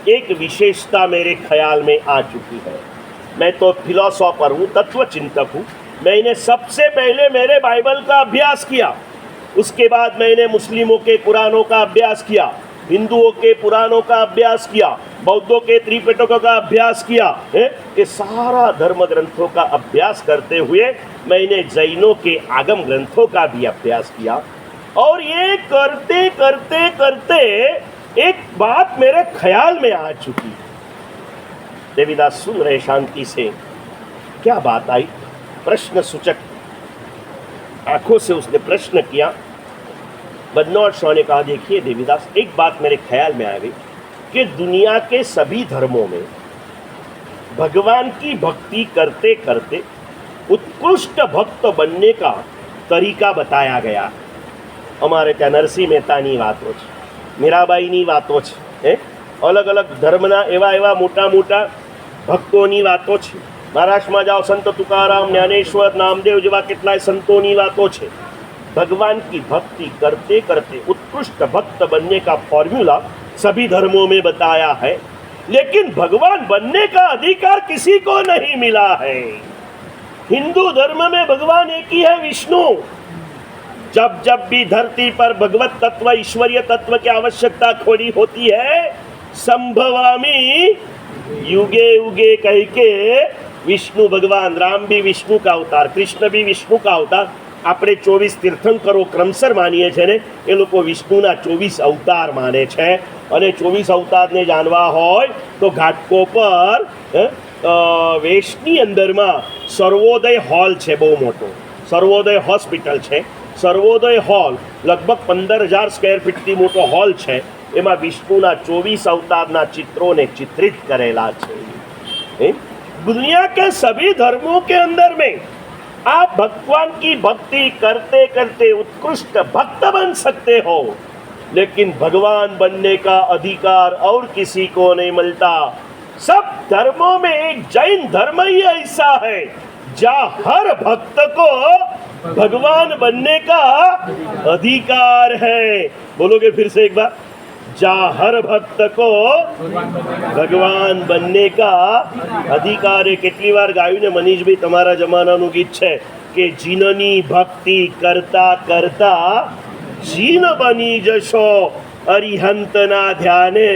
एक विशेषता मेरे ख्याल में आ चुकी है. मैं तो फिलोसॉफर हूँ, तत्व चिंतक हूँ, मैंने सबसे पहले मेरे बाइबल का अभ्यास किया, उसके बाद मैंने मुस्लिमों के कुरानों का अभ्यास किया, हिंदुओं के पुराणों का अभ्यास किया, बौद्धों के त्रिपिटकों का अभ्यास किया, ये सारा धर्म ग्रंथों का अभ्यास करते हुए मैंने जैनों के आगम ग्रंथों का भी अभ्यास किया। और ये करते करते करते एक बात मेरे ख्याल में आ चुकी। देवीदास सुन रहे शांति से, क्या बात आई? प्रश्न सूचक आंखों से उसने प्रश्न किया। बदनौर शाह ने कहा, देखिए देवीदास, एक बात मेरे ख्याल में आ गई कि दुनिया के सभी धर्मों में भगवान की भक्ति करते करते उत्कृष्ट भक्त बनने का तरीका बताया गया। અમારે ત્યાં નરસિંહ મહેતાની વાતો છે, મીરાબાઈની વાતો છે, અલગ અલગ ધર્મના એવા એવા મોટા મોટા ભક્તોની વાતો છે। મહારાષ્ટ્રમાં જાઓ, સંત તુકારામ, જ્ઞાનેશ્વર, નામદેવ જેવા કેટલાય સંતોની વાતો છે। भगवान की भक्ति करते करते उत्कृष्ट भक्त बनने का फॉर्मूला सभी धर्मों में बताया है, लेकिन भगवान बनने का अधिकार किसी को नहीं मिला है। हिंदू धर्म में भगवान एक ही है, विष्णु। जब जब भी धरती पर भगवत तत्व, ईश्वरीय तत्व की आवश्यकता खड़ी होती है, संभवामी युगे युगे कह के विष्णु भगवान, राम भी विष्णु का अवतार, कृष्ण भी विष्णु का अवतार। આપણે 24 તીર્થંકરો ક્રમશર માનીએ છીએ ને, એ લોકો વિષ્ણુના 24 અવતાર માને છે। અને 24 અવતારને જાણવા હોય તો ઘાટકો પર વેશની અંદરમાં સર્વોદય હોલ છે, બહુ મોટો સર્વોદય હોસ્પિટલ છે। સર્વોદય હોલ લગભગ 15,000 સ્ક્વેર ફીટથી મોટો હોલ છે। એમાં વિષ્ણુના 24 અવતારના ચિત્રોને ચિત્રિત કરેલા છે। दुनिया के सभी धर्मों के अंदर में आप भगवान की भक्ति करते करते उत्कृष्ट भक्त बन सकते हो, लेकिन भगवान बनने का अधिकार और किसी को नहीं मिलता। सब धर्मों में एक जैन धर्म ही ऐसा है जहाँ हर भक्त को भगवान बनने का अधिकार है। बोलोगे फिर से एक बार? जहाँ हर भक्त को भगवान बनने का अधिकार है। કેટલી વાર ગાયું ને મનીષભાઈ, તમારા જમાનાનું ગીત છે કે જીનની ભક્તિ કરતા કરતા જીન બની જશો, અરિહંતના ધ્યાને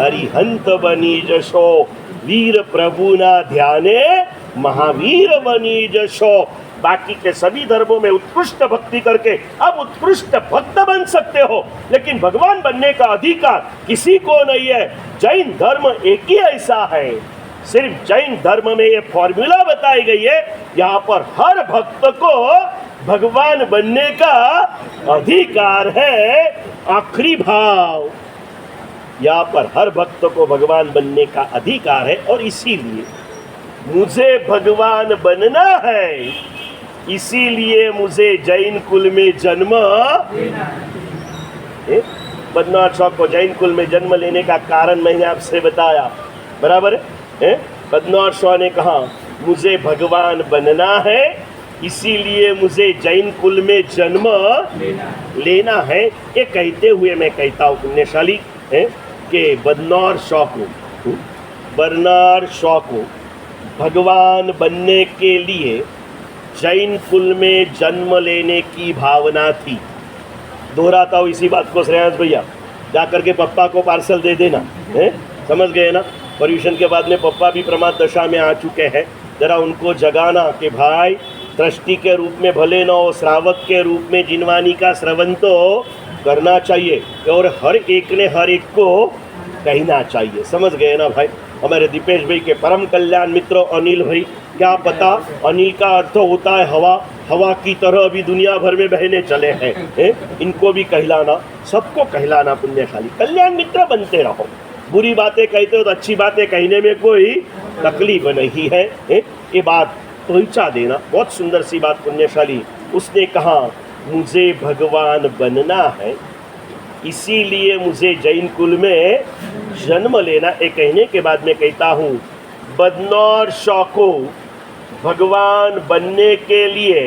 અરિહંત બની જશો, વીર પ્રભુના ધ્યાને महावीर बनी जशो। बाकी के सभी धर्मों में उत्कृष्ट भक्ति करके अब उत्कृष्ट भक्त बन सकते हो, लेकिन भगवान बनने का अधिकार किसी को नहीं है। जैन धर्म एक ही ऐसा है, सिर्फ जैन धर्म में ये फॉर्मूला बताई गई है, यहाँ पर हर भक्त को भगवान बनने का अधिकार है। आखिरी भाव, यहाँ पर हर भक्त को भगवान बनने का अधिकार है, और इसीलिए मुझे भगवान बनना है, इसीलिए मुझे जैन कुल में जन्म। बदनौर शाह को जैन कुल में जन्म लेने का कारण मैंने आपसे बताया, बराबर है? बदनौर शाह ने कहा मुझे भगवान बनना है, इसीलिए मुझे जैन कुल में जन्म लेना है। ये कहते हुए मैं कहता हूँ पुण्यशाली कि बदनौर शाह को भगवान बनने के लिए जैन कुल में जन्म लेने की भावना थी। दोहराता हूँ इसी बात को श्रेयांश भैया, जाकर के पप्पा को पार्सल दे देना, समझ गए ना? पर्यूषण के बाद में पप्पा भी प्रमाद दशा में आ चुके हैं, जरा उनको जगाना कि भाई ट्रस्टी के रूप में भले न हो, श्रावक के रूप में जिनवानी का श्रवण तो करना चाहिए, और हर एक ने हर एक को कहना चाहिए। समझ गए ना भाई? हमारे दीपेश भाई के परम कल्याण मित्र अनिल भाई, क्या पता अनिल का अर्थ होता है हवा, हवा की तरह अभी दुनिया भर में बहने चले हैं। इनको भी कहलाना, सबको कहलाना पुण्यशाली। कल्याण मित्र बनते रहो, बुरी बातें कहते हो तो अच्छी बातें कहने में कोई तकलीफ नहीं है। ये बात पहुँचा देना, बहुत सुंदर सी बात पुण्यशाली। उसने कहा मुझे भगवान बनना है, इसीलिए मुझे जैन कुल में जन्म लेना। एक कहने के बाद मैं कहता हूँ बदनौर शाह को भगवान बनने के लिए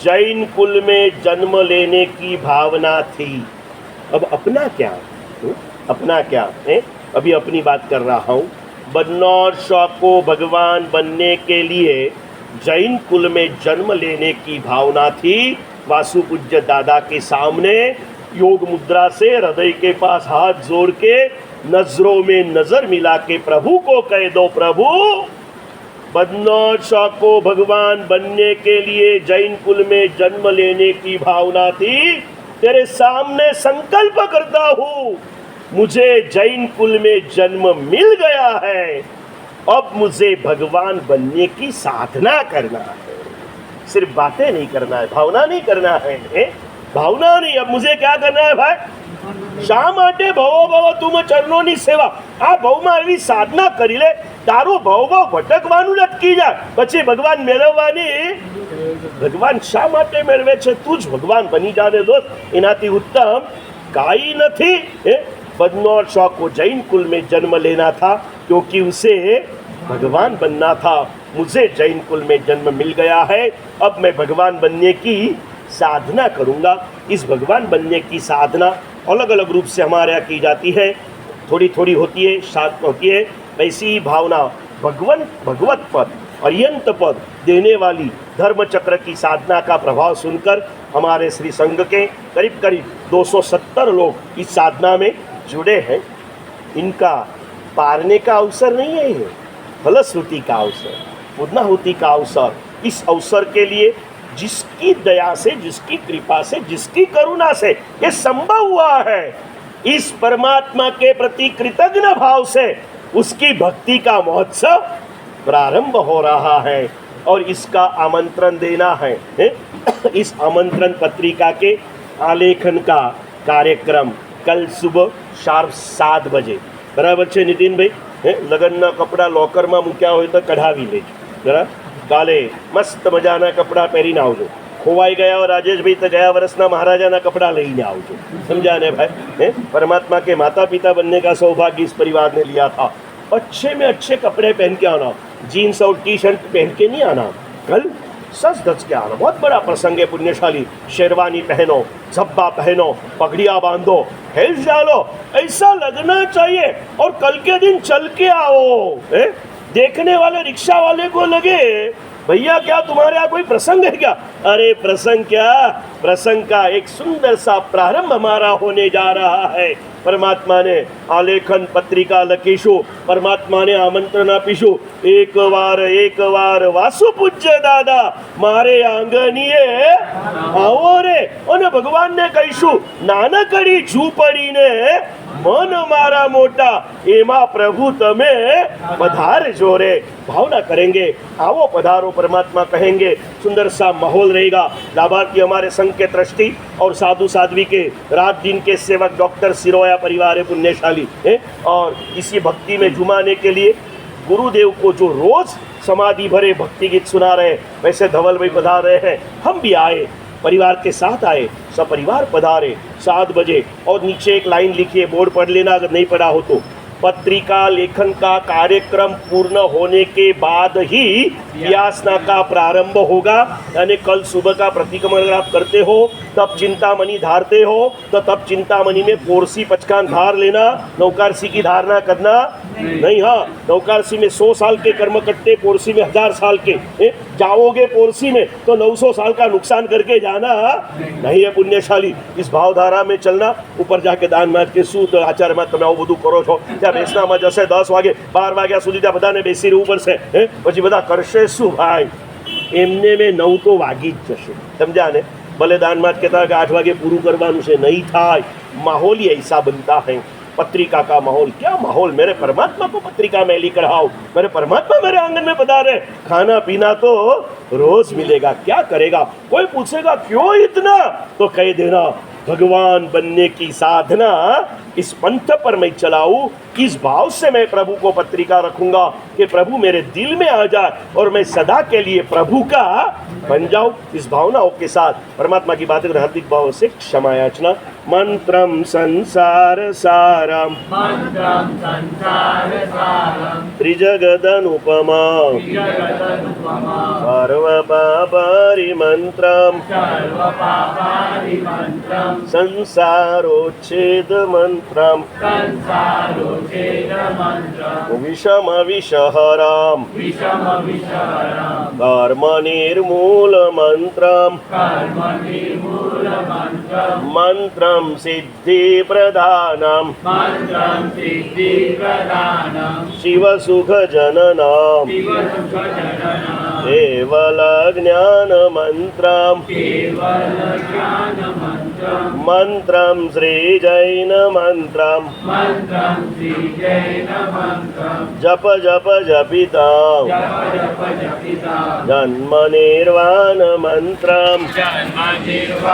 जैन कुल में जन्म लेने की भावना थी। अब अपना क्या, अपना क्या है? अभी अपनी बात कर रहा हूँ। बदनौर शाह को भगवान बनने के लिए जैन कुल में जन्म लेने की भावना थी। वासु पूज्य दादा के सामने योग मुद्रा से हृदय के पास हाथ जोड़ के नजरों में नजर मिला के प्रभु को कह दो, प्रभु बदनौर शाह को भगवान बनने के लिए जैन कुल में जन्म लेने की भावना थी। तेरे सामने संकल्प करता हूँ, मुझे जैन कुल में जन्म मिल गया है, अब मुझे भगवान बनने की साधना करना है। सिर्फ बातें नहीं करना है, भावना नहीं करना है, भावना नहीं। अब मुझे क्या करना है भाई? શા માટે ભવો ભવ તુમ ચરણોની સેવા? આ ભવમાં એવી સાધના કરી લે, તારો ભવ ભટકવાનું જ અટકી જાય, પછી ભગવાન મેળવવાની ભગવાન શા માટે મેળવે છે? તું જ ભગવાન બની જાને દોસ્ત, એનાથી ઉત્તમ કાંઈ નથી। बदनौर शाह को जैन कुल में जन्म लेना था क्योंकि उसे भगवान बनना था। मुझे जैन कुल में जन्म मिल गया है, अब मैं भगवान बनने की साधना करूँगा। इस भगवान बनने की साधना अलग अलग रूप से हमारे यहाँ की जाती है, थोड़ी थोड़ी होती है, साथ होती है। वैसी ही भावना भगवत पद, अर्यंत पद देने वाली धर्म चक्र की साधना का प्रभाव सुनकर हमारे श्री संघ के करीब करीब 270 लोग इस साधना में जुड़े हैं। इनका पारने का अवसर नहीं है, ये फलश्रुति का अवसर, पूर्णाहुति का अवसर। इस अवसर के लिए जिसकी दया से, जिसकी कृपा से, जिसकी करुणा से ये संभव हुआ है, इस परमात्मा के प्रति कृतज्ञ भाव से उसकी भक्ति का महोत्सव प्रारंभ हो रहा है और इसका आमंत्रण देना है। इस आमंत्रण पत्रिका के आलेखन का कार्यक्रम कल सुबह शार्प 7 बजे बराबर है नितिन भाई? लग्नना कपड़ा लॉकर में मूक्या हो तो कढ़ावी लेजो जरा। काले मस्त मजाना कपड़ा पहरीने आवजो। खोवाई गया और राजेश भाई तो गया वर्षना महाराजाना कपड़ा लईने आवजो, समझा ने भाई? परमात्मा के माता पिता बनने का सौभाग्य इस परिवार ने लिया था। अच्छे में अच्छे कपड़े पहन के आना, जीन्स और टी शर्ट पहन के नहीं आना, कल सच धज के आना। बहुत बड़ा प्रसंग है पुण्यशाली। शेरवानी पहनो, झब्बा पहनो, पगड़िया बांधो, हेल्स डालो, ऐसा लगना चाहिए और कल के दिन चल के आओ। देखने वाले रिक्शा वाले को लगे भैया क्या तुम्हारे यहाँ कोई प्रसंग है क्या? अरे प्रसंग क्या, प्रसंग का एक सुंदर सा प्रारंभ हमारा होने जा रहा है। परमात्मा ने आलेखन पत्रिका लखीशु, परमात्मा ने आमंत्रण आपीशु, एक વાર વાસુ પૂજ્ય દાદા મારે આંગણીએ આવો રે, અને ભગવાનને કહીશું નાનકડી ઝૂંપડીને मन मारा मोटा एमा प्रभु तमे पधारजो रे। भावना करेंगे, आओ पधारो, परमात्मा कहेंगे। सुंदर सा माहौल रहेगा। लाभार्थी हमारे संघ के ट्रस्टी और साधु साध्वी के रात दिन के सेवक डॉक्टर सिरोया परिवार है पुण्यशाली है। और इसी भक्ति में झुमाने के लिए गुरुदेव को जो रोज समाधि भरे भक्ति गीत सुना रहे, वैसे धवल भाई पधार रहे हैं, हम भी आए, परिवार के साथ आए, सपरिवार पधारे 7 बजे। और नीचे एक लाइन लिखिए, बोर्ड पढ़ लेना अगर नहीं पढ़ा हो तो। पत्रिका लेखन का कार्यक्रम पूर्ण होने के बाद ही व्यासना का प्रारंभ होगा। यानी कल सुबह का प्रतिक्रमण अगर आप करते हो, तब चिंतामणि धारते हो, तो तब चिंतामणि में पोरसी पचकान धार लेना, नौकारसी की धारणा करना नहीं। हाँ, नौकारसी में 100 साल के कर्म कट्टे, पोरसी में 1000 साल के। जाओगे पोरसी में तो 900 साल का नुकसान करके जाना नहीं है पुण्यशाली। इस भावधारा में चलना। ऊपर जाके दान माज के शू तो आचार्य में તમે આવું બધું કરો છો, ત્યાં બેસનામાં જશે 10 વાગે 12 વાગ્યા સુધી ત્યાં બધાને બેસી રહેવું પડશે, પછી બધા કરશે શું ભાઈ? એમને મેં 9 તો વાગી જ જશે, સમજ્યા ને? ભલે દાન માજ કહેતા કે 8 વાગે પૂરું કરવાનું છે, નહીં થાય। माहौल ही ऐसा बनता है। पत्रिका का माहौल, क्या माहौल! मेरे परमात्मा को पत्रिका में लेकर आओ, मेरे परमात्मा मेरे आंगन में पधारे। खाना पीना तो रोज मिलेगा, क्या करेगा? कोई पूछेगा क्यों इतना, तो कह देना भगवान बनने की साधना इस पंथ पर मैं चलाऊं। इस भाव से मैं प्रभु को पत्रिका रखूंगा कि प्रभु मेरे दिल में आ जाए और मैं सदा के लिए प्रभु का बन जाऊं। इस भावनाओं के साथ परमात्मा की बातें हार्दिक भाव से क्षमा याचना। मंत्रं संसारसारं मन्त्रं संसारसारं त्रिजगदनुपमां जगदनुपमां सर्वपापरिमन्त्रं सर्वपापादिमन्त्रं संसारोच्छेदमन्त्रं संसारोच्छेदमन्त्रं विषमविषहरां विषमविषहरं कर्मनिर्मूलमन्त्रं कर्मनिर्मूलमन्त्रं मन्त्रं सिद्धिप्रधानं मन्त्रं सिद्धिप्रदानं शिवसुखजननां शिवसुखजननं केवलज्ञानमन्त्रं केवलज्ञानमन्त्रं मन्त्रं श्रीजैनमन्त्रं मन्त्रं श्रीजैनमन्त्रं जप जप जपितां जप जप जपितां जन्मनिर्वाणमन्त्रं जन्मनिर्वाणमन्त्रं